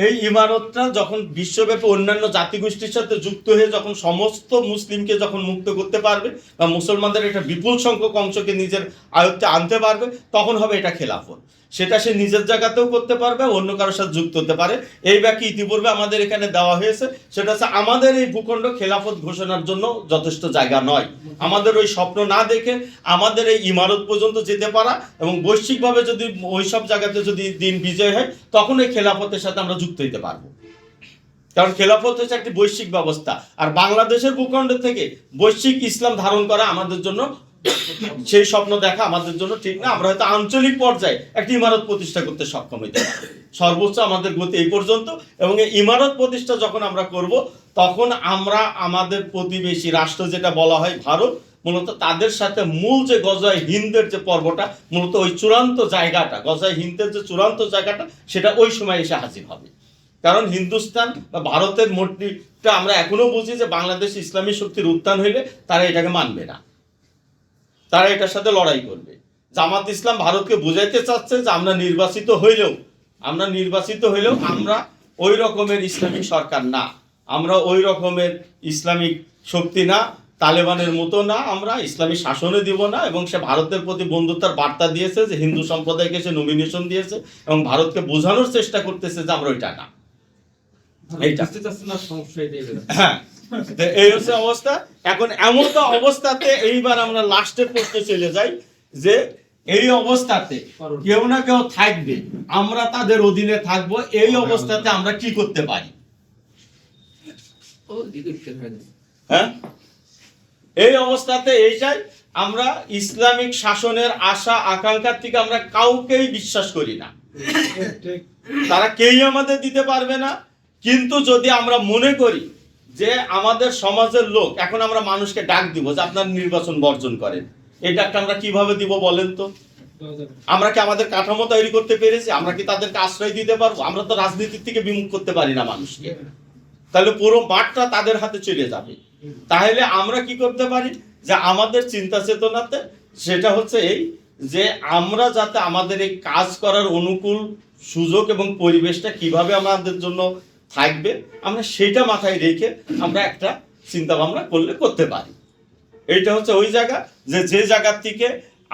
এই ইমারতটা যখন বিশ্বব্যাপী অন্যান্য জাতিগোষ্ঠীর সাথে যুক্ত হয়ে যখন সমস্ত মুসলিমকে যখন মুক্ত করতে পারবে বা মুসলমানদের একটা বিপুল সংখ্যক অংশকে নিজের আয়ত্তে আনতে পারবে, তখন হবে এটা খেলাফত। সেটা সে নিজের জায়গাতেও করতে পারবে, অন্য কারোর সাথে যুক্ত হতে পারে। এই ব্যাখ্যা ইতিপূর্বে আমাদের এখানে দেওয়া হয়েছে, সেটা হচ্ছে আমাদের এই ভূখণ্ড খেলাফত ঘোষণার জন্য যথেষ্ট জায়গা নয়। আমাদের ওই স্বপ্ন না দেখে আমাদের এই ইমারত পর্যন্ত যেতে পারা এবং বৈশ্বিকভাবে যদি ওই সব জায়গাতে যদি দিন বিজয় হয় তখন এই খেলাফতের সাথে আমরা যুক্ত হতে পারবো। কারণ খেলাফত হচ্ছে একটি বৈশ্বিক ব্যবস্থা, আর বাংলাদেশের ভূখণ্ড থেকে বৈশ্বিক ইসলাম ধারণ করা আমাদের জন্য, সেই স্বপ্ন দেখা আমাদের জন্য ঠিক না। আমরা হয়তো আঞ্চলিক পর্যায়ে একটি ইমারত প্রতিষ্ঠা করতে সক্ষম হইতে পারি, সর্বোচ্চ আমাদের গতি এই পর্যন্ত। এবং এই ইমারত প্রতিষ্ঠা যখন আমরা করব তখন আমরা আমাদের প্রতিবেশী রাষ্ট্র যেটা বলা হয় ভারত, মূলত তাদের সাথে মূল যে গজায় হিন্দের যে পর্বটা, মূলত ওই চূড়ান্ত জায়গাটা, গজায় হিন্দের যে চূড়ান্ত জায়গাটা, সেটা ওই সময় এসে হাজির হবে। কারণ হিন্দুস্তান বা ভারতের মোটিভটা আমরা এখনো বুঝি যে বাংলাদেশ ইসলামী শক্তির উত্থান হইলে তারা এটাকে মানবে না, তারা এটার সাথে লড়াই করবে। জামাত ইসলাম ভারতকে বুঝাইতে চাচ্ছে যে আমরা নির্বাচিত হইলেও আমরা ওই রকমের ইসলামিক সরকার না, আমরা ওই রকমের ইসলামিক শক্তি না, তালেবানের মতো না, আমরা ইসলামী শাসনে দিব না। এবং সে ভারতের প্রতি বন্ধুত্বের বার্তা দিয়েছে, যে হিন্দু সম্প্রদায়কে সে নমিনেশন দিয়েছে এবং ভারতকে বোঝানোর চেষ্টা করতেছে যে আমরা ওইটা না, এইটা। হ্যাঁ, এই হচ্ছে অবস্থা। এখন এমন তো অবস্থাতে এইবার আমরা লাস্টের প্রশ্নে চলে যাই, যে এই অবস্থাতে কেউ না কেউ থাকবে, আমরা তাদের অধীনে থাকবো, এই অবস্থাতে আমরা কি করতে পারি? হ্যাঁ, এই অবস্থাতে এইটাই, আমরা ইসলামিক শাসনের আশা আকাঙ্ক্ষার থেকে আমরা কাউকেই বিশ্বাস করি না। তারা কেউই আমাদের দিতে পারবে না। কিন্তু যদি আমরা মনে করি যে আমাদের সমাজের লোক, এখন আমরা মানুষকে ডাক দিব যে আপনার নির্বাচন বর্জন করেন, এই ডাকটা আমরা কিভাবে দিব বলেন তো? আমরা কি আমাদের কাঠামো তৈরি করতে পেরেছি? আমরা কি তাদেরকে আশ্রয় দিতে পারবো? আমরা তো রাজনীতির থেকে বিমুখ করতে পারি না মানুষকে। তাহলে পুরো মাঠটা তাদের হাতে চলে যাবে। তাহলে আমরা কি করতে পারি যে আমাদের চিন্তা চেতনাতে সেটা হচ্ছে এই যে আমরা যাতে আমাদের এই কাজ করার অনুকূল সুযোগ এবং পরিবেশটা কিভাবে আমাদের জন্য থাকবে, আমরা সেটা মাথায় রেখে আমরা একটা চিন্তা ভাবনা করতে পারি। এইটা হচ্ছে ওই জায়গা যে জায়গার থেকে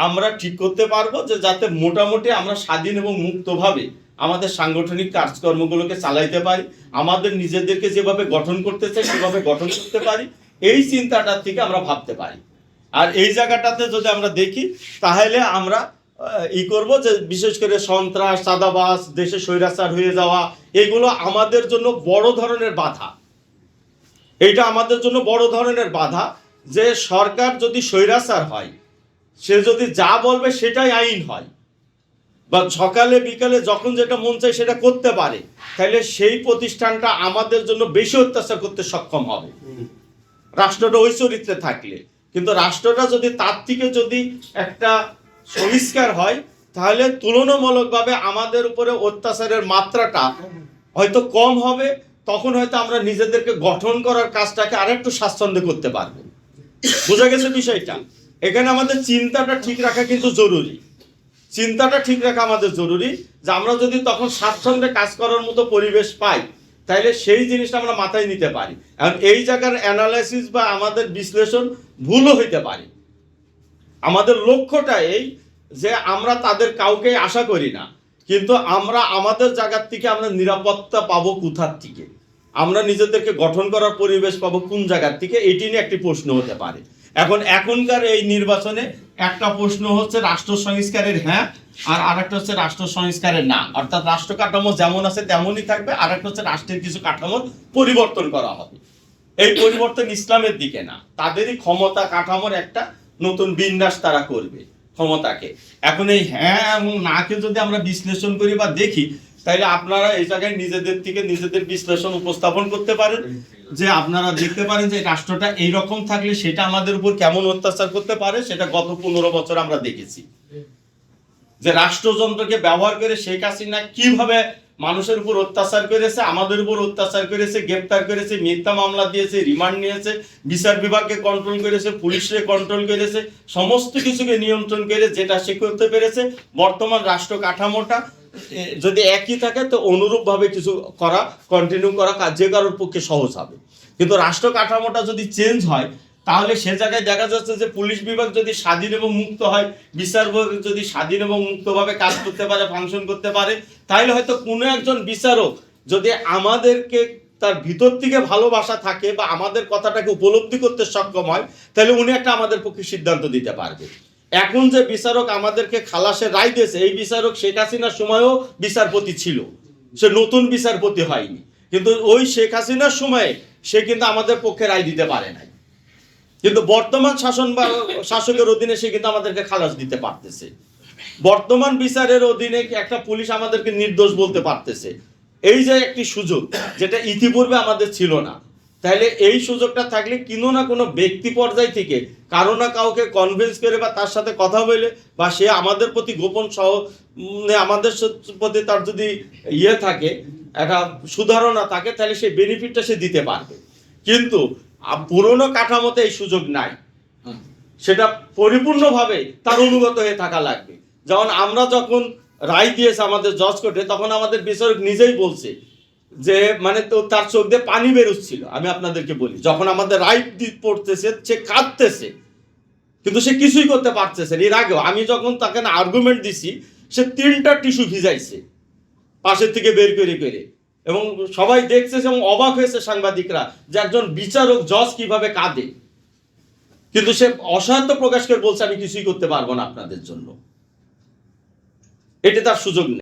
আমরা ঠিক করতে পারবো যে যাতে মোটামুটি আমরা স্বাধীন এবং মুক্তভাবে আমাদের সাংগঠনিক কাজকর্মগুলোকে চালাইতে পারি, আমাদের নিজেদেরকে যেভাবে গঠন করতে চাই সেভাবে গঠন করতে পারি, এই চিন্তাটার থেকে আমরা ভাবতে পারি। আর এই জায়গাটাতে যদি আমরা দেখি তাহলে আমরা করব যে বিশেষ করে সন্ত্রাস, চাঁদাবাজ, দেশে স্বৈরাচার হয়ে যাওয়া, এগুলো আমাদের জন্য বড় ধরনের বাধা। এটা আমাদের জন্য বড় ধরনের বাধা যে সরকার যদি স্বৈরাচার হয়, সে যদি যা বলবে সেটাই আইন হয়, বা সকালে বিকালে যখন যেটা মন চায় সেটা করতে পারে, তাহলে সেই প্রতিষ্ঠানটা আমাদের জন্য বেশি অত্যাচার করতে সক্ষম হবে রাষ্ট্রটা ওই চরিত্রে থাকলে। কিন্তু রাষ্ট্রটা যদি তার থেকে যদি একটা সংস্কার হয়, তাহলে তুলনামূলকভাবে আমাদের উপরে অত্যাচারের মাত্রাটা হয়তো কম হবে। তখন হয়তো আমরা নিজেদেরকে গঠন করার কাজটাকে আরেকটু স্বাচ্ছন্দ্যে করতে পারবো। বোঝা গেছে বিষয়টা? এখানে আমাদের চিন্তাটা ঠিক রাখা কিন্তু জরুরি। চিন্তাটা ঠিক রাখা আমাদের জরুরি যে আমরা যদি তখন স্বাচ্ছন্দ্যে কাজ করার মতো পরিবেশ পাই, তাহলে সেই জিনিসটা আমরা মাথায় নিতে পারি। এখন এই জায়গার অ্যানালাইসিস বা আমাদের বিশ্লেষণ ভুলও হইতে পারে। আমাদের লক্ষ্যটা এই যে আমরা তাদের কাউকে আশা করি না, কিন্তু আমরা আমাদের জায়গার থেকে আমরা নিরাপত্তা পাবো কোথার থেকে, আমরা নিজেদেরকে গঠন করার পরিবেশ পাবো কোন জায়গার থেকে, এটি নিয়ে একটি প্রশ্ন হতে পারে। এখনকার এই নির্বাচনে একটা প্রশ্ন হচ্ছে রাষ্ট্র সংস্কারের হ্যাঁ, আর আরেকটা হচ্ছে রাষ্ট্র সংস্কারের না। অর্থাৎ রাষ্ট্র কাঠামো যেমন আছে তেমনই থাকবে, আর একটা হচ্ছে রাষ্ট্রের কিছু কাঠামোর পরিবর্তন করা হবে। এই পরিবর্তন ইসলামের দিকে না, তাদেরই ক্ষমতা কাঠামোর একটা নতুন বিন্যাস তারা করবে ক্ষমতাকে। এখন এই হ্যাঁ এবং নাকে যদি আমরা বিশ্লেষণ করি বা দেখি, তাহলে আপনারা এই জায়গায় নিজেদের থেকে নিজেদের বিশ্লেষণ উপস্থাপন করতে পারেন যে আপনারা দেখতে পারেন যে রাষ্ট্রটা এইরকম থাকলে সেটা আমাদের উপর কেমন অত্যাচার করতে পারে। সেটা গত 15 বছর আমরা দেখেছি যে রাষ্ট্রযন্ত্রকে ব্যবহার করে শেখ হাসিনা কিভাবে মানুষের উপর অত্যাচার করেছে, আমাদের উপর অত্যাচার করেছে, গ্রেপ্তার করেছে, মিথ্যা মামলা দিয়েছে, রিমান্ড নিয়েছে, বিচার বিভাগকে কন্ট্রোল করেছে, পুলিশকে কন্ট্রোল করেছে, সমস্ত কিছুকে নিয়ন্ত্রণ করে যেটা সে করতে পেরেছে। বর্তমান রাষ্ট্র কাঠামোটা যদি একই থাকে তো অনুরূপভাবে কিছু করা, কন্টিনিউ করা যে কারোর পক্ষে সহজ হবে। কিন্তু রাষ্ট্র কাঠামোটা যদি চেঞ্জ হয়, তাহলে সে জায়গায় দেখা যাচ্ছে যে পুলিশ বিভাগ যদি স্বাধীন এবং মুক্ত হয়, বিচার বিভাগ যদি স্বাধীন এবং মুক্তভাবে কাজ করতে পারে, ফাংশন করতে পারে, তাহলে হয়তো কোনো একজন বিচারক যদি আমাদেরকে তার ভিতর থেকে ভালোবাসা থাকে বা আমাদের কথাটাকে উপলব্ধি করতে সক্ষম হয়, তাহলে উনি একটা আমাদের পক্ষে সিদ্ধান্ত দিতে পারবে। এখন যে বিচারক আমাদেরকে খালাসের রায় দিয়েছে, এই বিচারক শেখ হাসিনার সময়ও বিচারপতি ছিল, সে নতুন বিচারপতি হয়নি। কিন্তু ওই শেখ হাসিনার সময়ে সে কিন্তু আমাদের পক্ষে রায় দিতে পারে নাই, কিন্তু বর্তমান শাসন বা শাসকের অধীনে সে কিন্তু আমাদেরকে খালাস দিতে পারতেছে। বর্তমান বিচারের অধীনে একটা পুলিশ আমাদেরকে নির্দোষ বলতে পারতেছে। এই যে একটি সুযোগ যেটা ইতিপূর্বে আমাদের ছিল না, তাহলে এই সুযোগটা থাকলে কোনো না কোনো ব্যক্তি পর্যায় থেকে কারো না কাউকে কনভিন্স করে বা তার সাথে কথা বলে বা সে আমাদের প্রতি গোপন সহ আমাদের প্রতি তার যদি থাকে, একটা সুধারণা থাকে, তাহলে সেই বেনিফিটটা সে দিতে পারবে। কিন্তু পুরনো কাঠামোতে এই সুযোগ নাই, সেটা পরিপূর্ণভাবে তার অনুগত হয়ে থাকা লাগবে। যেমন আমরা যখন রায় দিয়েছে আমাদের জজ কোর্টে, তখন আমাদের বিচারক নিজেই বলছে যে মানে তো তার চোখ দিয়ে পানি বেরোচ্ছিল। আমি আপনাদেরকে বলি, যখন আমাদের রায় পড়তেছে সে কাঁদতেছে, কিন্তু সে কিছুই করতে পারতেছে। এর আগেও আমি যখন তাকে আর্গুমেন্ট দিছি, সে 3টা টিস্যু ভিজাইছে পাশের থেকে বের করে করে, এবং সবাই দেখছে এবং অবাক হয়েছে সাংবাদিকরা যে একজন বিচারক জজ কিভাবে কাঁদে। কিন্তু সে অসহায়ত্ব প্রকাশ করে বলছে আমি কিছুই করতে পারবো না আপনাদের জন্য। এটা তার সুযোগ নেই।